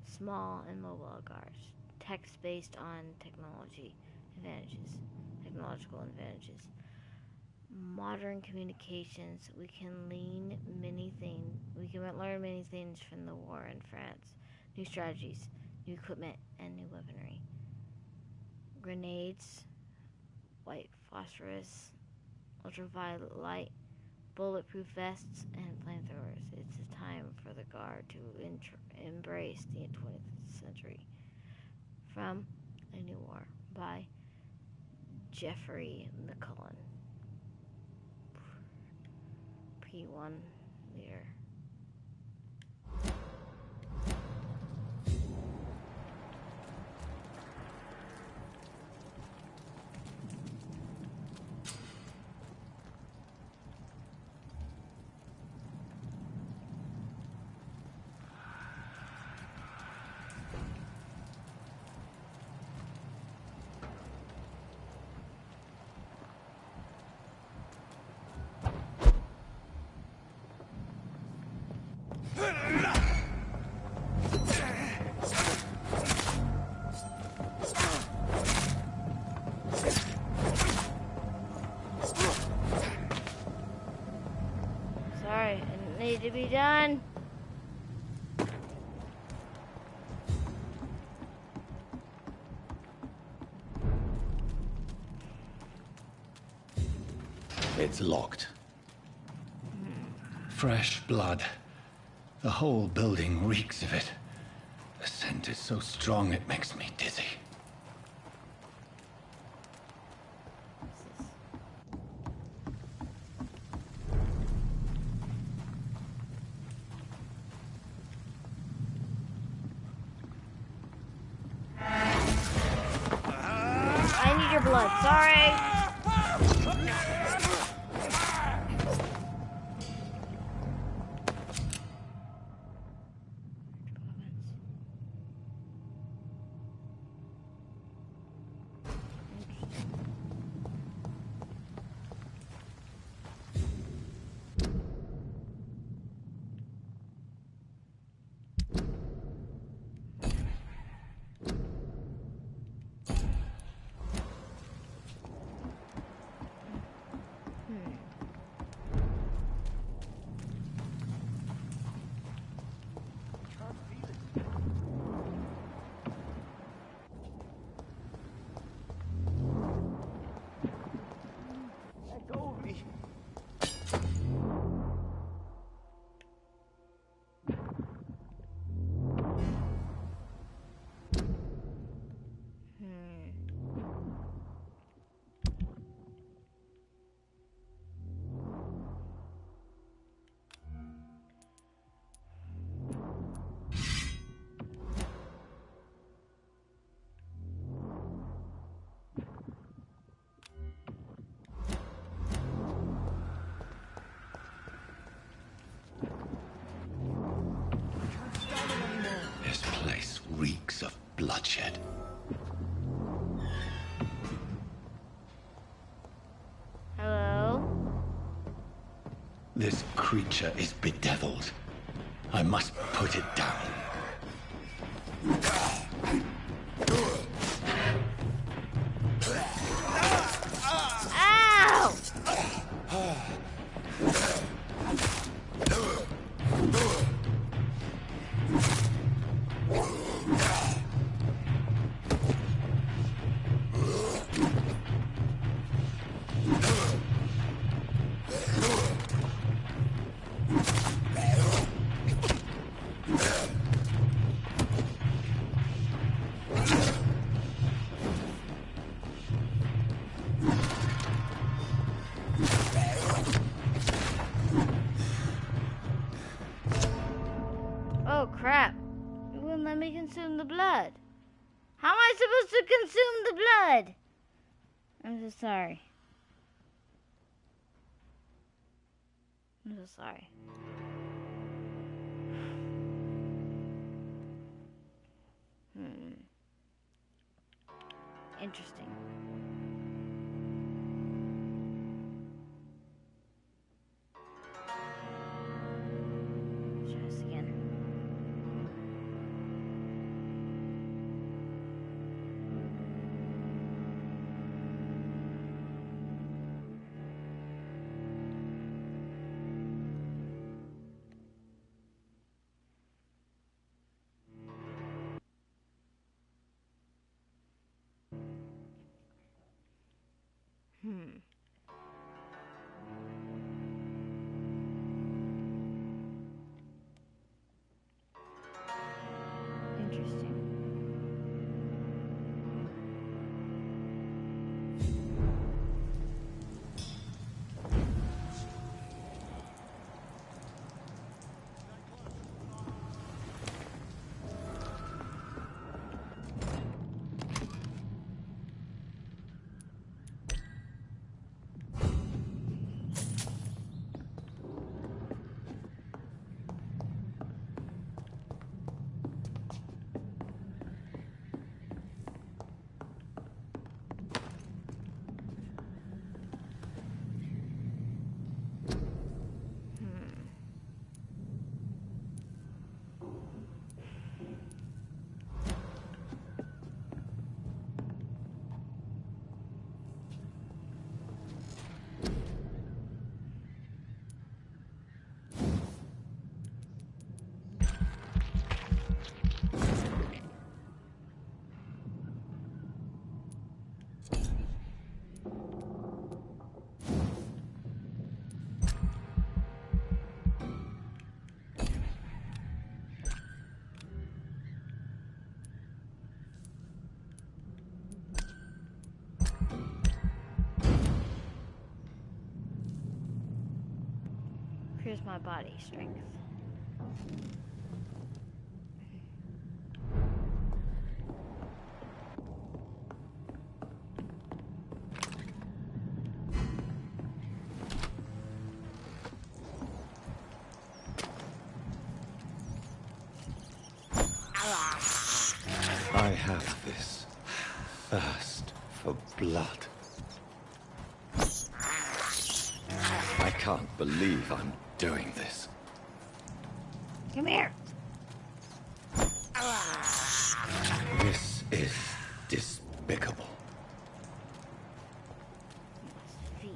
Small and mobile guards, text based on technological advantages. Modern communications, we can learn many things from the war in France. New strategies, new equipment, and new weaponry. Grenades, white phosphorus, ultraviolet light, bulletproof vests, and flamethrowers. It's a time for the Guard to embrace the 20th century. From A New War by Jeffrey McCullen. P1 leader. Sorry, it needed to be done. It's locked. Fresh blood. The whole building reeks of it. The scent is so strong it makes me dizzy. blood. Sorry. This place reeks of bloodshed. Hello? This creature is bedeviled. I must put it down. Ow! Oh crap. It wouldn't let me consume the blood. How am I supposed to consume the blood? I'm so sorry. I'm so sorry. Interesting. Try this again. Interesting. Here's my body strength. I have this thirst for blood. I can't believe I'm doing this. Come here. This is despicable. Feed.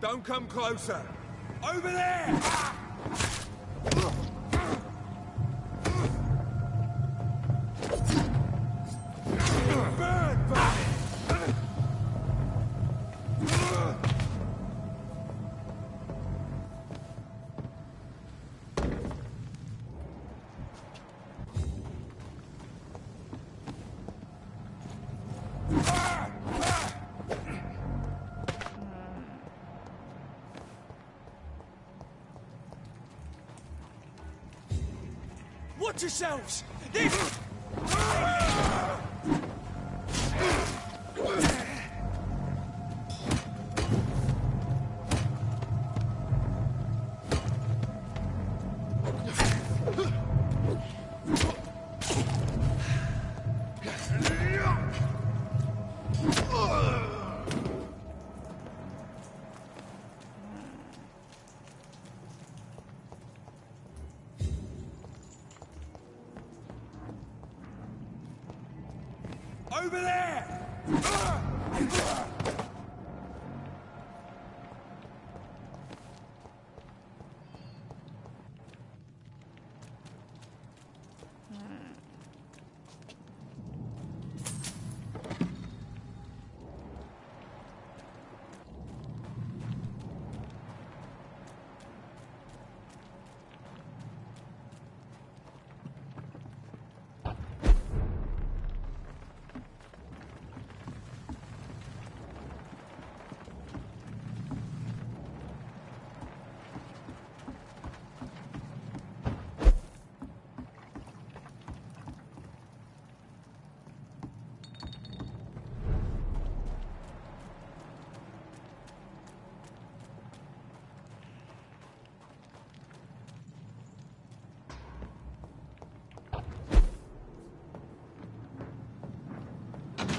Don't come closer. Over there! Burn, burn! Watch yourselves! This... Over there!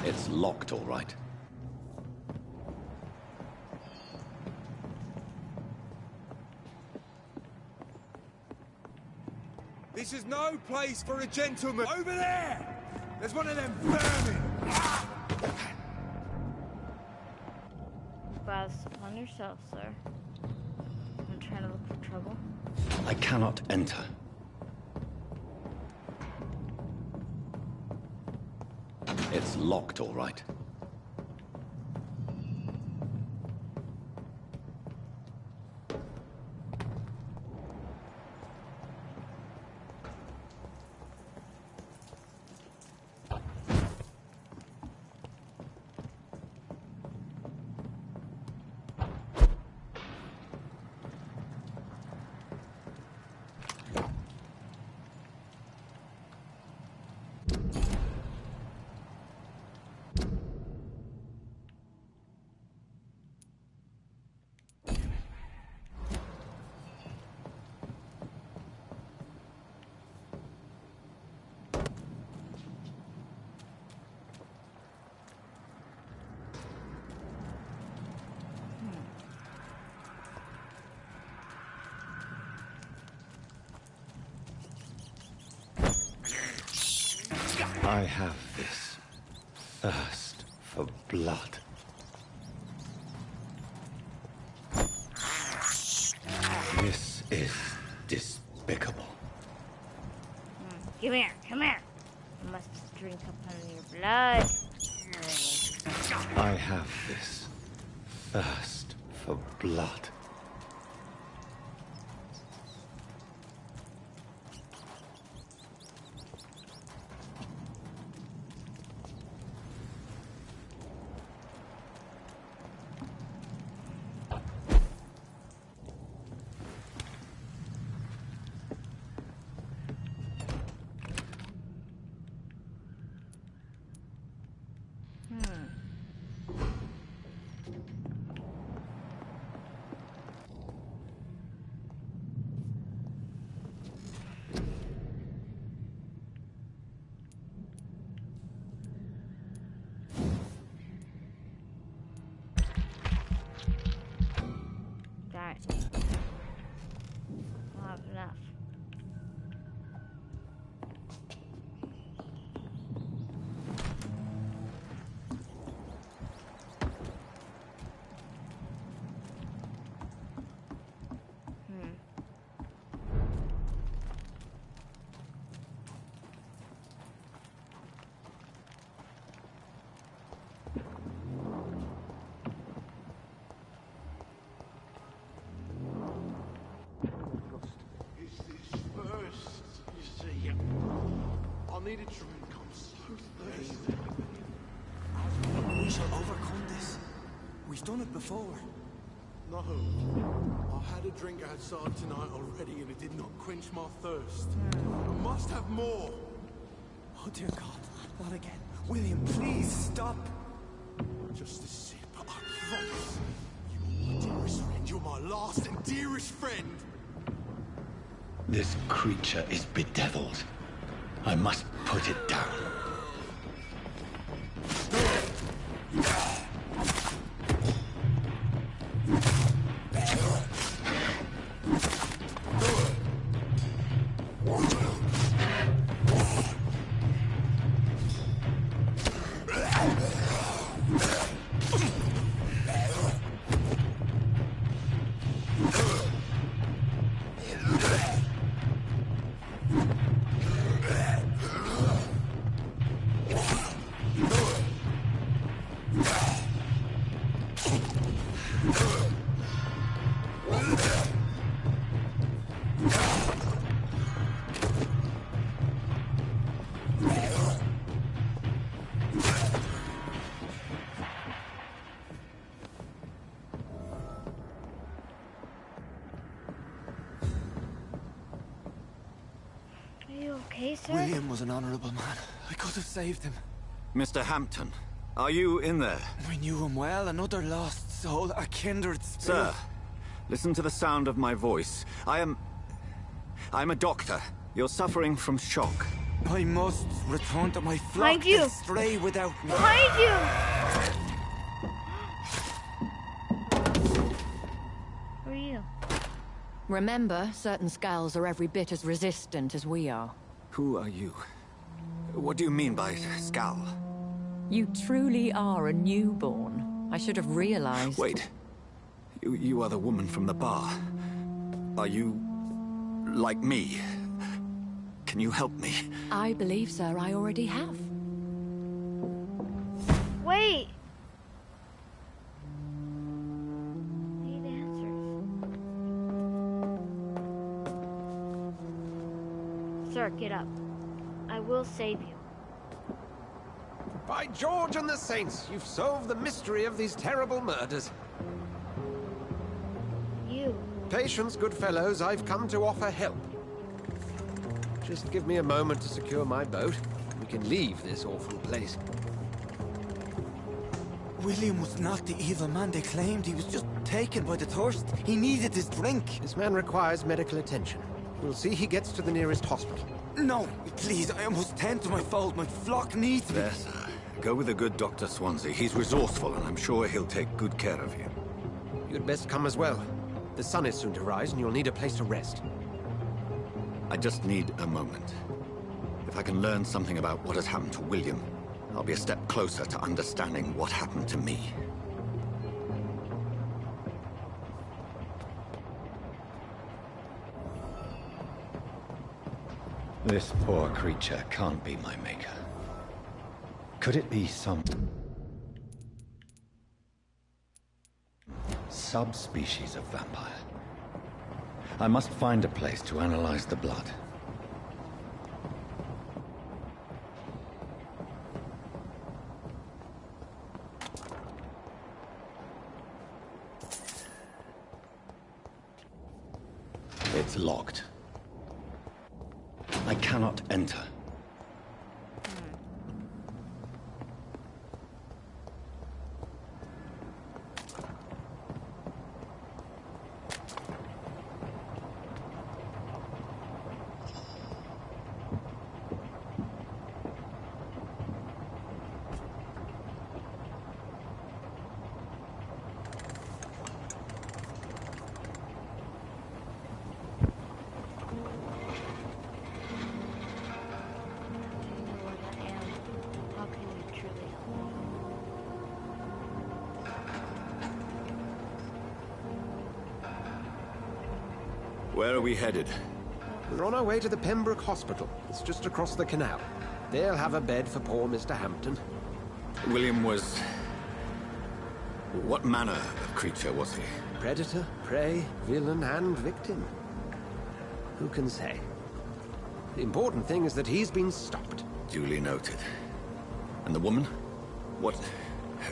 It's locked, all right. This is no place for a gentleman. Over there! There's one of them vermin! Focus upon yourself, sir. I'm trying to look for trouble. I cannot enter. It's locked, all right. I have this thirst for blood. is despicable. Come here, come here. I must drink upon your blood. I have this thirst for blood. I'll have enough. I need a drink. I'm so thirsty. We shall overcome this. We've done it before. No. I had a drink outside tonight already and it did not quench my thirst. I must have more. Oh dear God, not again. William, please stop. Just a sip, I promise. You're my dearest friend. You're my last and dearest friend. This creature is bedeviled. I must put it down. Okay, sir? William was an honorable man. I could have saved him. Mr. Hampton, are you in there? We knew him well, another lost soul, a kindred spirit. Sir, listen to the sound of my voice. I'm a doctor. You're suffering from shock. I must return to my Behind flock you. that stray without me. Behind you! Who are you? Remember, certain skulls are every bit as resistant as we are. Who are you? What do you mean by Scal? You truly are a newborn. I should have realized. Wait. You are the woman from the bar. Are you... like me? Can you help me? I believe, sir, I already have. Wait! Need answers. Sir, get up. I will save you. By George and the Saints, you've solved the mystery of these terrible murders. You. Patience, good fellows, I've come to offer help. Just give me a moment to secure my boat. We can leave this awful place. William was not the evil man they claimed. He was just taken by the thirst. He needed his drink. This man requires medical attention. We'll see he gets to the nearest hospital. No, please, I must tend to my fold. My flock needs me. There, sir. Go with the good Dr. Swansea. He's resourceful, and I'm sure he'll take good care of you. You'd best come as well. The sun is soon to rise, and you'll need a place to rest. I just need a moment. If I can learn something about what has happened to William, I'll be a step closer to understanding what happened to me. This poor creature can't be my maker. Could it be some subspecies of vampire? I must find a place to analyze the blood. It's locked. I cannot enter. Where are we headed? We're on our way to the Pembroke Hospital. It's just across the canal. They'll have a bed for poor Mr. Hampton. William was... What manner of creature was he? Predator, prey, villain, and victim. Who can say? The important thing is that he's been stopped. Duly noted. And the woman? What...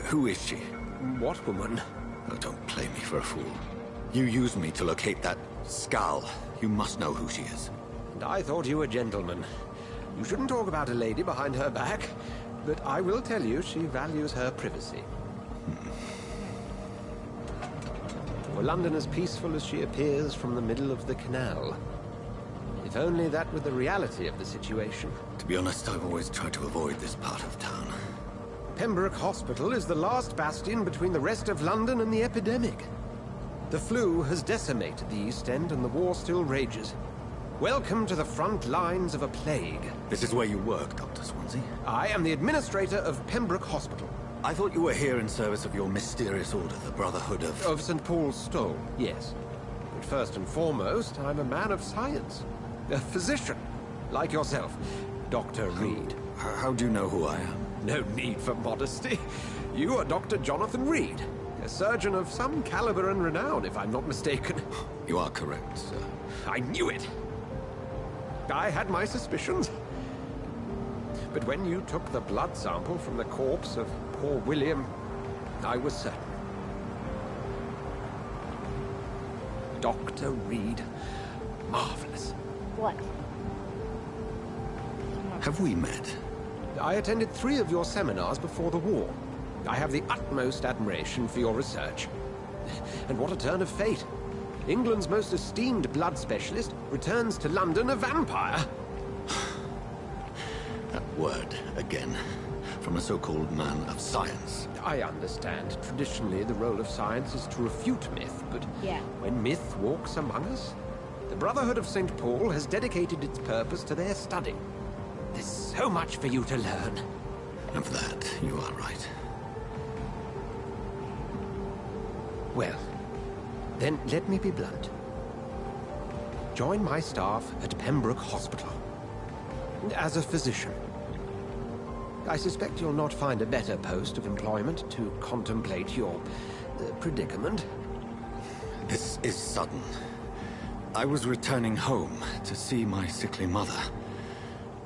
Who is she? What woman? Oh, don't play me for a fool. You used me to locate that skull. You must know who she is. And I thought you a gentleman. You shouldn't talk about a lady behind her back, but I will tell you she values her privacy. For London as peaceful as she appears from the middle of the canal. If only that were the reality of the situation. To be honest, I've always tried to avoid this part of town. Pembroke Hospital is the last bastion between the rest of London and the epidemic. The flu has decimated the East End and the war still rages. Welcome to the front lines of a plague. This is where you work, Dr. Swansea? I am the administrator of Pembroke Hospital. I thought you were here in service of your mysterious order, the Brotherhood of... Of St. Paul's Stole, yes. But first and foremost, I'm a man of science. A physician, like yourself, Dr. Reed. How do you know who I am? No need for modesty. You are Dr. Jonathan Reed. A surgeon of some caliber and renown, if I'm not mistaken. You are correct, sir. I knew it! I had my suspicions. But when you took the blood sample from the corpse of poor William, I was certain. Dr. Reed. Marvelous. What? Have we met? I attended 3 of your seminars before the war. I have the utmost admiration for your research. And what a turn of fate. England's most esteemed blood specialist returns to London a vampire. That word, again, from a so-called man of science. I understand. Traditionally, the role of science is to refute myth, but when myth walks among us, the Brotherhood of St. Paul has dedicated its purpose to their study. There's so much for you to learn. Of that, you are right. Well, then let me be blunt. Join my staff at Pembroke Hospital. As a physician. I suspect you'll not find a better post of employment to contemplate your predicament. This is sudden. I was returning home to see my sickly mother.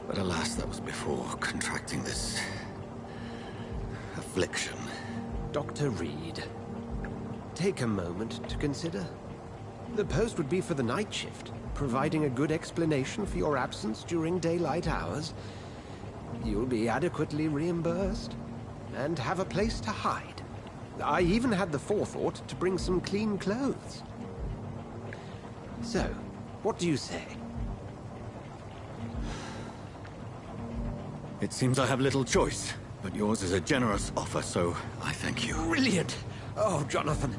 But alas, that was before contracting this... affliction. Dr. Reed, take a moment to consider. The post would be for the night shift, providing a good explanation for your absence during daylight hours. You'll be adequately reimbursed, and have a place to hide. I even had the forethought to bring some clean clothes. So, what do you say? It seems I have little choice, but yours is a generous offer, so I thank you. Brilliant! Oh, Jonathan,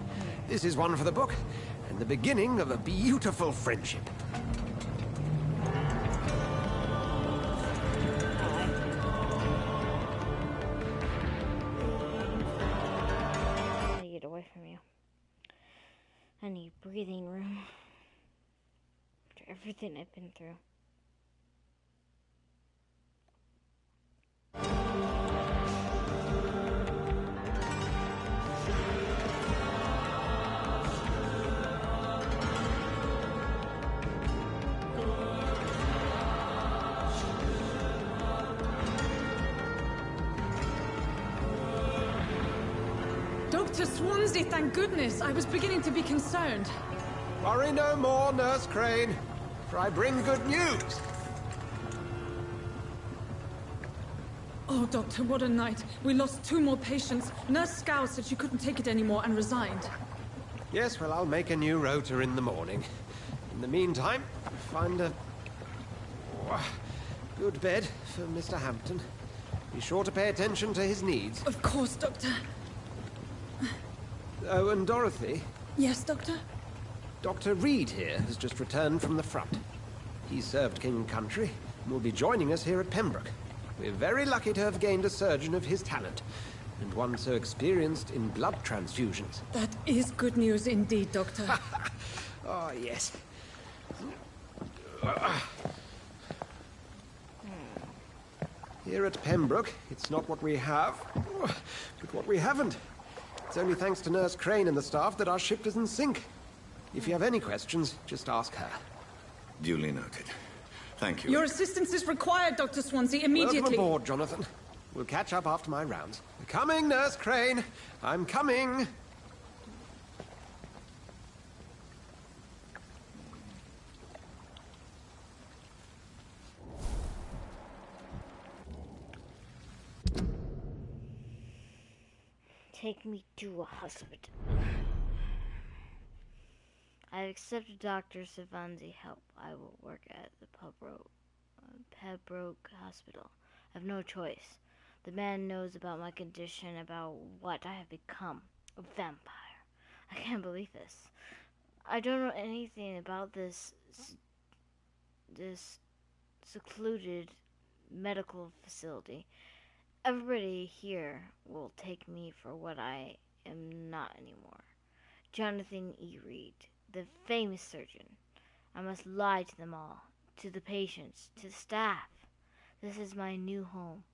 this is one for the book, and the beginning of a beautiful friendship. I need to get away from you. I need breathing room. After everything I've been through. Swansea, thank goodness. I was beginning to be concerned. Worry no more, Nurse Crane, for I bring good news. Oh, Doctor, what a night. We lost 2 more patients. Nurse Scow said she couldn't take it anymore and resigned. Yes, well, I'll make a new rota in the morning. In the meantime, find a good bed for Mr. Hampton. Be sure to pay attention to his needs. Of course, Doctor. Oh, and Dorothy? Yes, Doctor? Dr. Reed here has just returned from the front. He served King and Country and will be joining us here at Pembroke. We're very lucky to have gained a surgeon of his talent, and one so experienced in blood transfusions. That is good news indeed, Doctor. Oh, yes. Here at Pembroke, it's not what we have, but what we haven't. It's only thanks to Nurse Crane and the staff that our ship doesn't sink. If you have any questions, just ask her. Duly noted. Thank you. Your assistance is required, Dr. Swansea, immediately. Welcome aboard, Jonathan. We'll catch up after my rounds. Coming, Nurse Crane. I'm coming. Take me to a hospital. I've accepted Dr. Savanzi's help. I will work at the Pembroke Hospital. I have no choice. The man knows about my condition, about what I have become. A vampire. I can't believe this. I don't know anything about this secluded medical facility. Everybody here will take me for what I am not anymore. Jonathan E. Reed, the famous surgeon. I must lie to them all, to the patients, to the staff. This is my new home,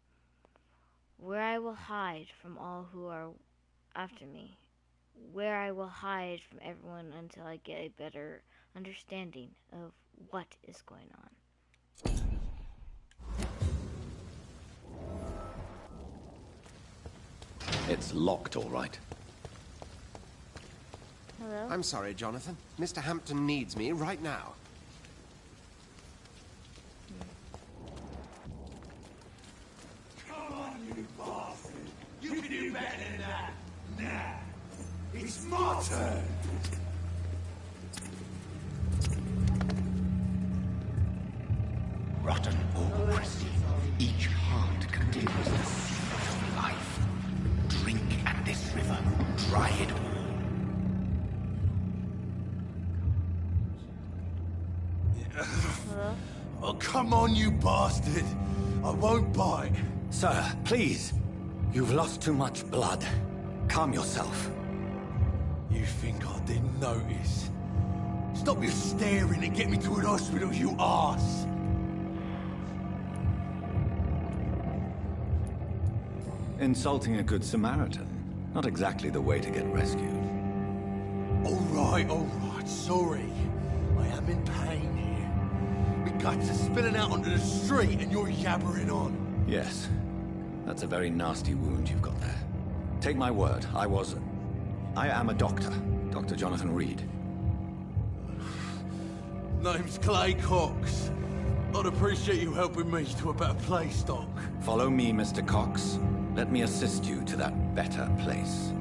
where I will hide from all who are after me, where I will hide from everyone until I get a better understanding of what is going on. It's locked, all right. Hello? I'm sorry, Jonathan. Mr. Hampton needs me right now. Come on, you bastard! You can do better than that! Nah! It's my turn! Rotten autocracy. Each heart contains the seed of life. Drink at this river. Dry it all. Oh, come on, you bastard! I won't bite. Sir, please. You've lost too much blood. Calm yourself. You think I didn't notice? Stop your staring and get me to an hospital, you arse! Insulting a good Samaritan. Not exactly the way to get rescued. All right, sorry. I am in pain here. My guts are spilling out onto the street and you're yabbering on. Yes. That's a very nasty wound you've got there. Take my word, I am a doctor. Dr. Jonathan Reed. Name's Clay Cox. I'd appreciate you helping me to a better place, Doc. Follow me, Mr. Cox. Let me assist you to that better place.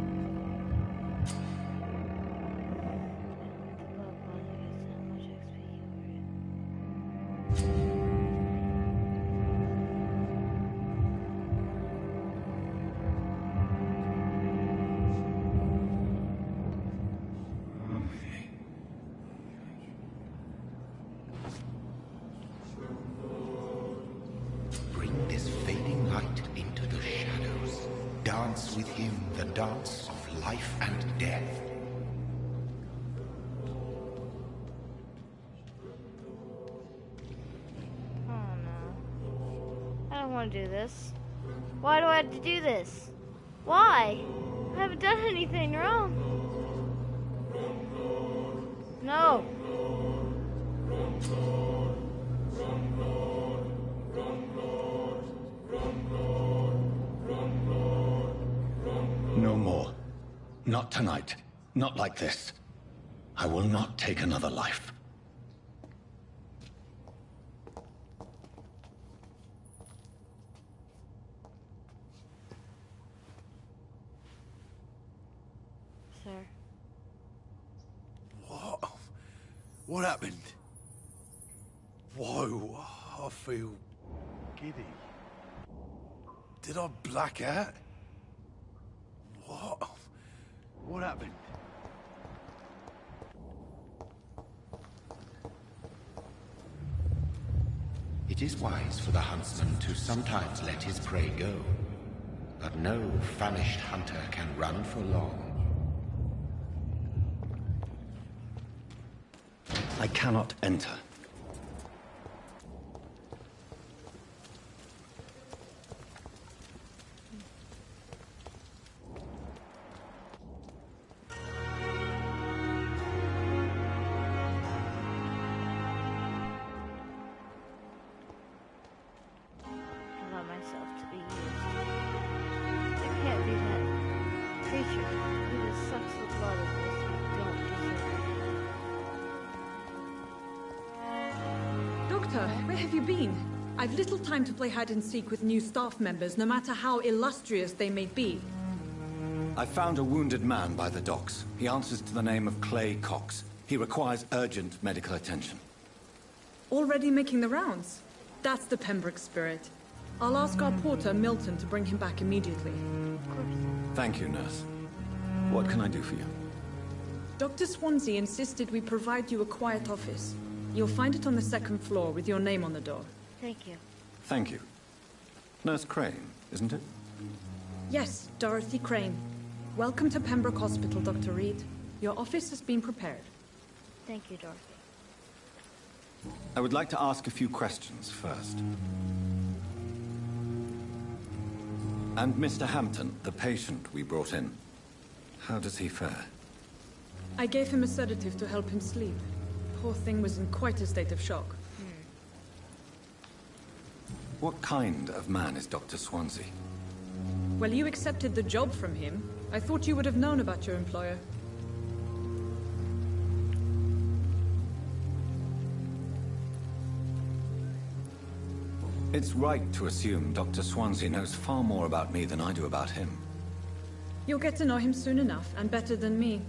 Bring this fading light into the shadows. Dance with him the dance of life and death. Oh no. I don't want to do this. Why do I have to do this? Why? I haven't done anything wrong. No. No more. Not tonight. Not like this. I will not take another life. Sir. What? What happened? Whoa, I feel giddy. Did I black out? What? What happened? It is wise for the huntsman to sometimes let his prey go, but no famished hunter can run for long. I cannot enter. Allow myself to be used. There can't be that creature who just sucks the blood of those who don't deserve it. Doctor, where have you been? I've little time to play hide and seek with new staff members, no matter how illustrious they may be. I found a wounded man by the docks. He answers to the name of Clay Cox. He requires urgent medical attention. Already making the rounds? That's the Pembroke spirit. I'll ask our porter, Milton, to bring him back immediately. Thank you, nurse. What can I do for you? Dr. Swansea insisted we provide you a quiet office. You'll find it on the second floor with your name on the door. Thank you. Thank you. Nurse Crane, isn't it? Yes, Dorothy Crane. Welcome to Pembroke Hospital, Dr. Reed. Your office has been prepared. Thank you, Dorothy. I would like to ask a few questions first. And Mr. Hampton, the patient we brought in, how does he fare? I gave him a sedative to help him sleep. Poor thing was in quite a state of shock. What kind of man is Dr. Swansea? Well, you accepted the job from him. I thought you would have known about your employer. It's right to assume Dr. Swansea knows far more about me than I do about him. You'll get to know him soon enough, and better than me.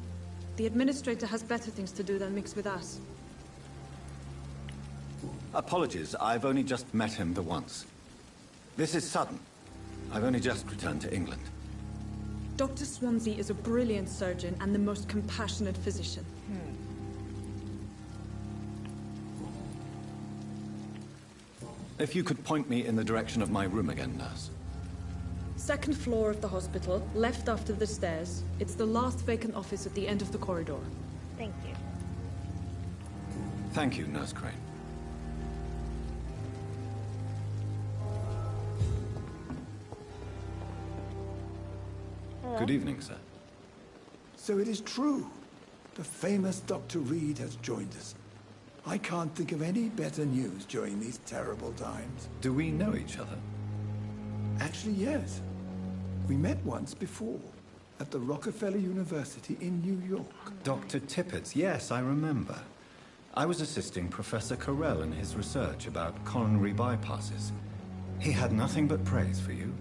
The administrator has better things to do than mix with us. Apologies, I've only just met him the once. This is sudden. I've only just returned to England. Dr. Swansea is a brilliant surgeon and the most compassionate physician. If you could point me in the direction of my room again, nurse. Second floor of the hospital, left after the stairs. It's the last vacant office at the end of the corridor. Thank you. Thank you, Nurse Crane. Hello. Good evening, sir. So it is true. The famous Dr. Reed has joined us. I can't think of any better news during these terrible times. Do we know each other? Actually, yes. We met once before, at the Rockefeller University in New York. Dr. Tippett's, yes, I remember. I was assisting Professor Carell in his research about coronary bypasses. He had nothing but praise for you.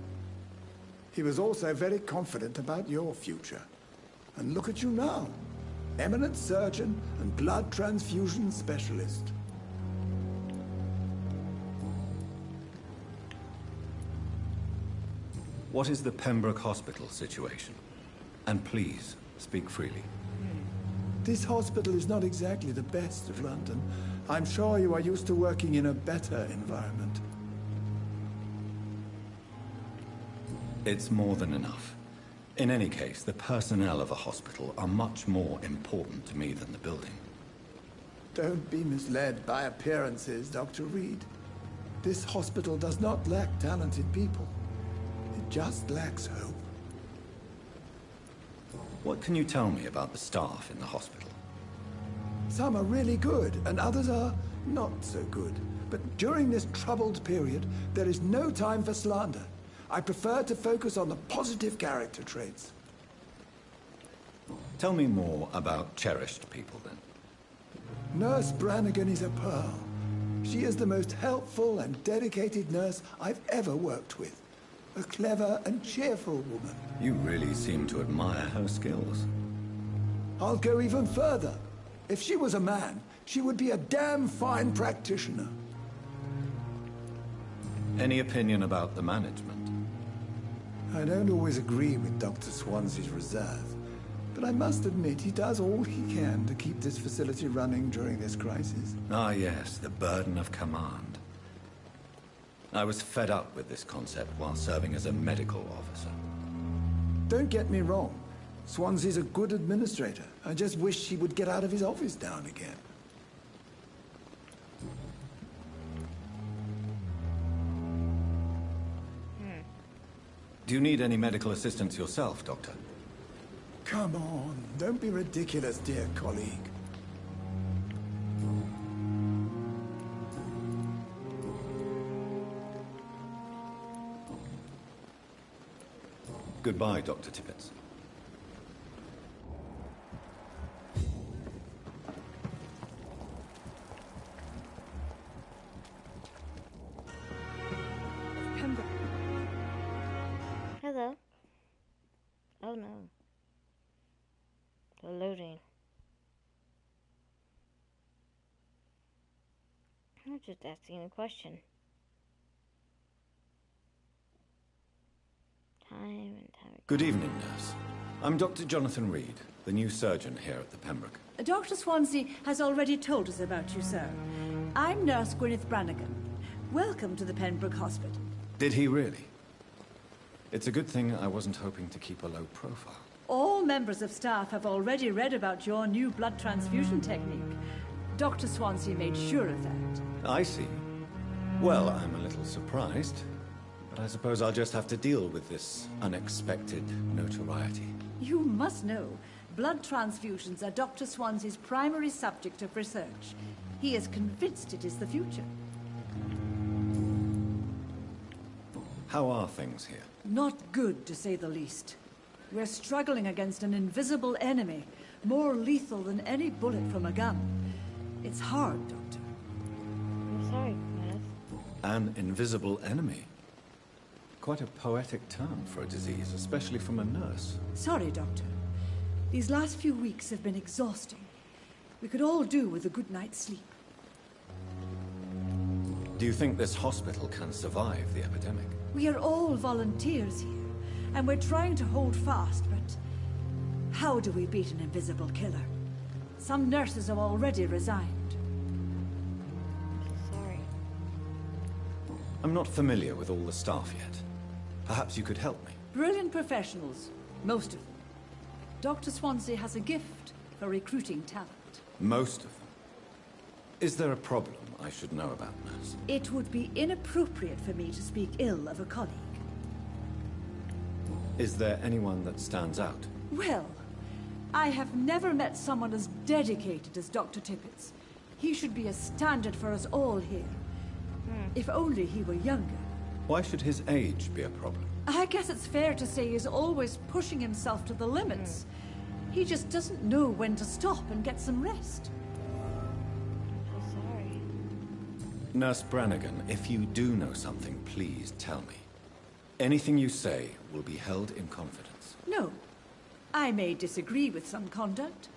He was also very confident about your future. And look at you now. Eminent surgeon and blood transfusion specialist. What is the Pembroke Hospital situation? And please, speak freely. This hospital is not exactly the best of London. I'm sure you are used to working in a better environment. It's more than enough. In any case, the personnel of a hospital are much more important to me than the building. Don't be misled by appearances, Dr. Reed. This hospital does not lack talented people. It just lacks hope. What can you tell me about the staff in the hospital? Some are really good, and others are not so good. But during this troubled period, there is no time for slander. I prefer to focus on the positive character traits. Tell me more about cherished people, then. Nurse Brannigan is a pearl. She is the most helpful and dedicated nurse I've ever worked with. A clever and cheerful woman. You really seem to admire her skills. I'll go even further. If she was a man, she would be a damn fine practitioner. Any opinion about the management? I don't always agree with Dr. Swansea's reserve, but I must admit he does all he can to keep this facility running during this crisis. Ah, yes, the burden of command. I was fed up with this concept while serving as a medical officer. Don't get me wrong. Swansea's a good administrator. I just wish he would get out of his office now and again. Do you need any medical assistance yourself, Doctor? Come on, don't be ridiculous, dear colleague. Goodbye, Dr. Tippett. Hello. Oh no. They're loading. I'm just asking a question. Time and time again. Good evening, nurse. I'm Dr. Jonathan Reed, the new surgeon here at the Pembroke. Dr. Swansea has already told us about you, sir. I'm Nurse Gwyneth Brannigan. Welcome to the Pembroke Hospital. Did he really? It's a good thing I wasn't hoping to keep a low profile. All members of staff have already read about your new blood transfusion technique. Dr. Swansea made sure of that. I see. Well, I'm a little surprised, but I suppose I'll just have to deal with this unexpected notoriety. You must know, blood transfusions are Dr. Swansea's primary subject of research. He is convinced it is the future. How are things here? Not good, to say the least. We're struggling against an invisible enemy, more lethal than any bullet from a gun. It's hard, Doctor. I'm sorry, Gwyneth. An invisible enemy? Quite a poetic term for a disease, especially from a nurse. Sorry, Doctor. These last few weeks have been exhausting. We could all do with a good night's sleep. Do you think this hospital can survive the epidemic? We are all volunteers here, and we're trying to hold fast, but how do we beat an invisible killer? Some nurses have already resigned. Sorry. I'm not familiar with all the staff yet. Perhaps you could help me. Brilliant professionals, most of them. Dr. Swansea has a gift for recruiting talent. Most of them? Is there a problem I should know about, nurse? It would be inappropriate for me to speak ill of a colleague. Is there anyone that stands out? Well, I have never met someone as dedicated as Dr. Tippett's. He should be a standard for us all here. If only he were younger. Why should his age be a problem? I guess it's fair to say he's always pushing himself to the limits. He just doesn't know when to stop and get some rest. I'm so sorry. Nurse Brannigan, if you do know something, please tell me. Anything you say will be held in confidence. No. I may disagree with some conduct,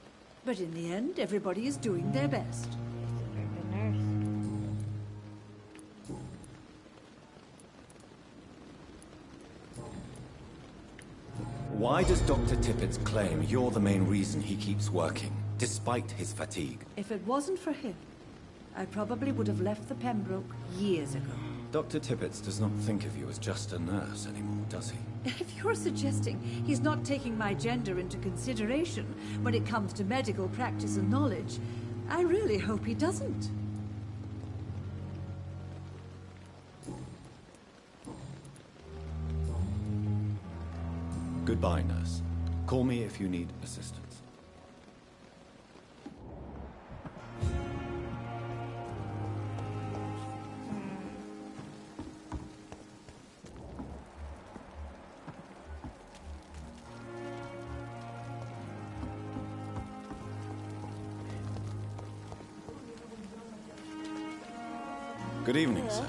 but in the end, everybody is doing their best. She's a very good nurse. Why does Dr. Tippett claim you're the main reason he keeps working, despite his fatigue? If it wasn't for him, I probably would have left the Pembroke years ago. Dr. Tippett does not think of you as just a nurse anymore, does he? If you're suggesting he's not taking my gender into consideration when it comes to medical practice and knowledge, I really hope he doesn't. Goodbye, nurse. Call me if you need assistance. Good evening, sir.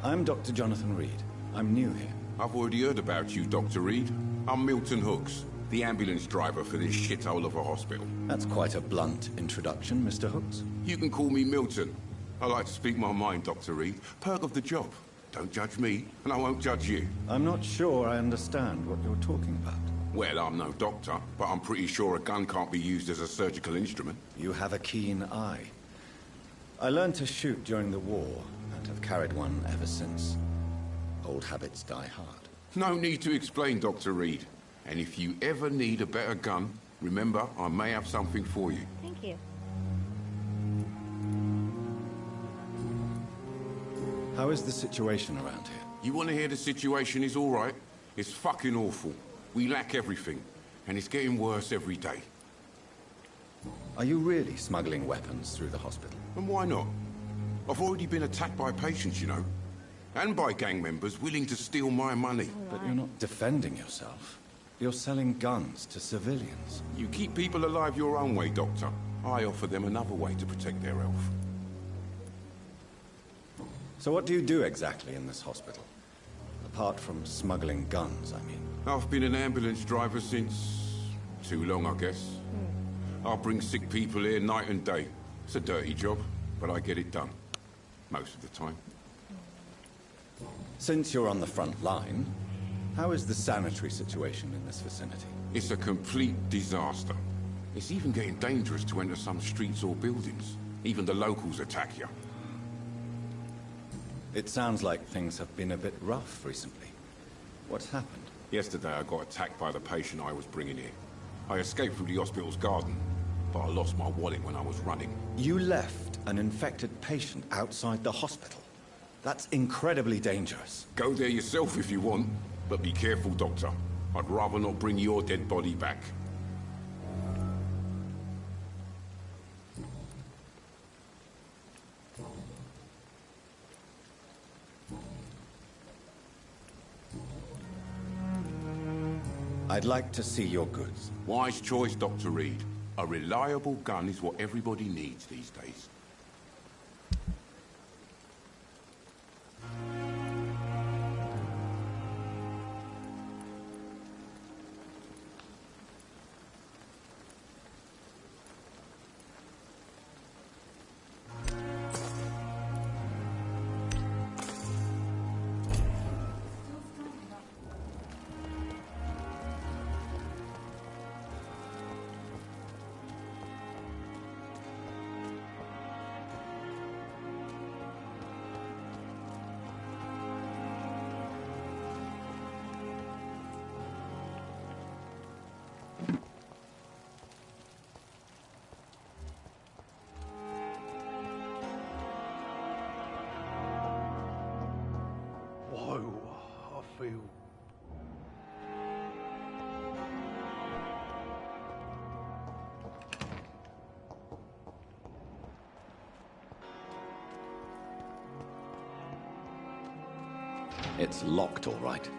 I'm Dr. Jonathan Reed. I'm new here. I've already heard about you, Dr. Reed. I'm Milton Hooks, the ambulance driver for this shithole of a hospital. That's quite a blunt introduction, Mr. Hooks. You can call me Milton. I like to speak my mind, Dr. Reed. Perk of the job. Don't judge me, and I won't judge you. I'm not sure I understand what you're talking about. Well, I'm no doctor, but I'm pretty sure a gun can't be used as a surgical instrument. You have a keen eye. I learned to shoot during the war, and have carried one ever since. Old habits die hard. No need to explain, Dr. Reed. And if you ever need a better gun, remember, I may have something for you. Thank you. How is the situation around here? You want to hear the situation is all right? It's fucking awful. We lack everything, and it's getting worse every day. Are you really smuggling weapons through the hospital? And why not? I've already been attacked by patients, you know. And by gang members willing to steal my money. But you're not defending yourself. You're selling guns to civilians. You keep people alive your own way, Doctor. I offer them another way to protect their health. So what do you do exactly in this hospital? Apart from smuggling guns, I mean. I've been an ambulance driver since... too long, I guess. I'll bring sick people here night and day. It's a dirty job, but I get it done. Most of the time. Since you're on the front line, how is the sanitary situation in this vicinity? It's a complete disaster. It's even getting dangerous to enter some streets or buildings. Even the locals attack you. It sounds like things have been a bit rough recently. What's happened? Yesterday I got attacked by the patient I was bringing here. I escaped through the hospital's garden, but I lost my wallet when I was running. You left an infected patient outside the hospital? That's incredibly dangerous. Go there yourself if you want, but be careful, Doctor. I'd rather not bring your dead body back. I'd like to see your goods. Wise choice, Dr. Reed. A reliable gun is what everybody needs these days. Feel. It's locked, all right.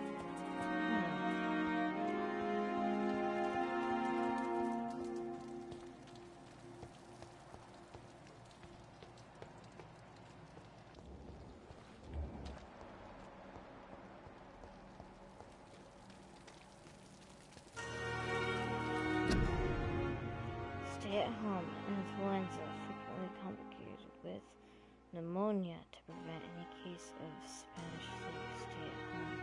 Stay at home. Influenza frequently complicated with pneumonia. To prevent any case of Spanish flu, stay at home.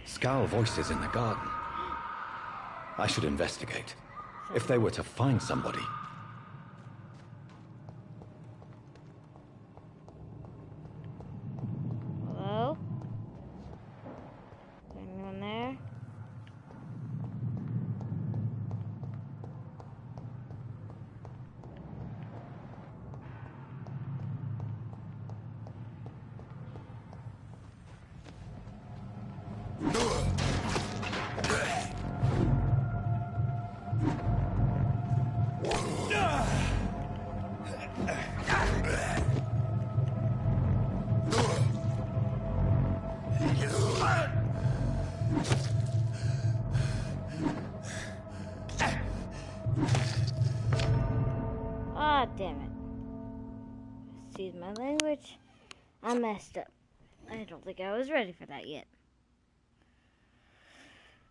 Scowl voices in the garden. I should investigate. If they were to find somebody. Hello? Anyone there? my language. I messed up. I don't think I was ready for that yet.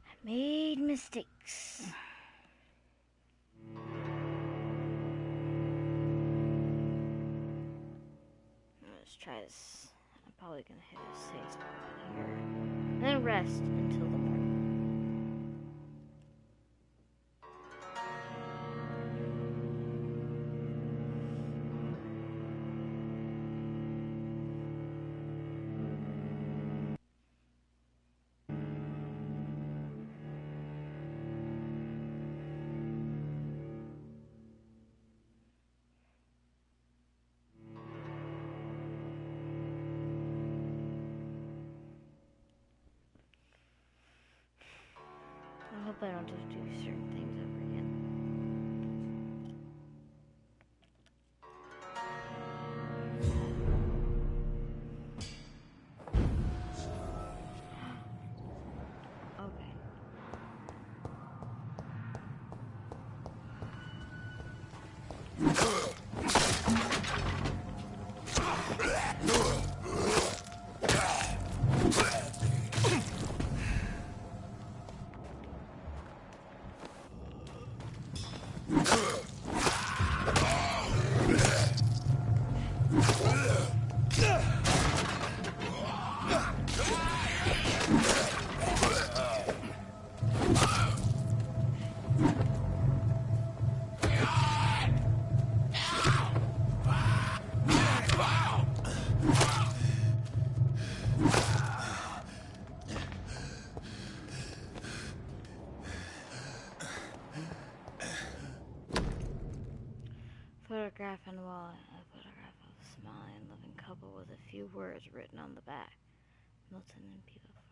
I made mistakes. Let's try this. I'm probably gonna hit a safe spot here. And then rest until the morning. I hope I don't have to do certain things over again. Okay. Photograph on the wall. A photograph of a smiling, loving couple with a few words written on the back. Milton and people forever.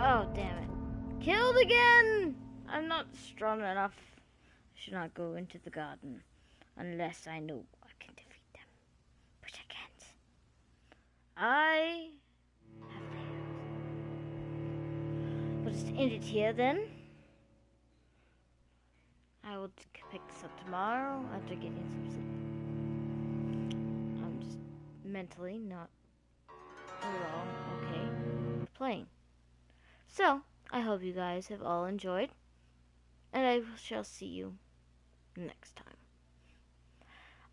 Oh, damn it. Killed again! I'm not strong enough. I should not go into the garden unless I know I can defeat them. Which I can't. I have failed. We'll just end it here then. I will pick this up tomorrow after getting some sleep. I'm just mentally not at all okay with playing. So, I hope you guys have all enjoyed, and I shall see you next time.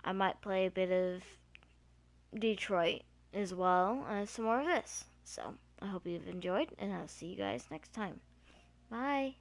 I might play a bit of Detroit as well as some more of this. So, I hope you've enjoyed, and I'll see you guys next time. Bye!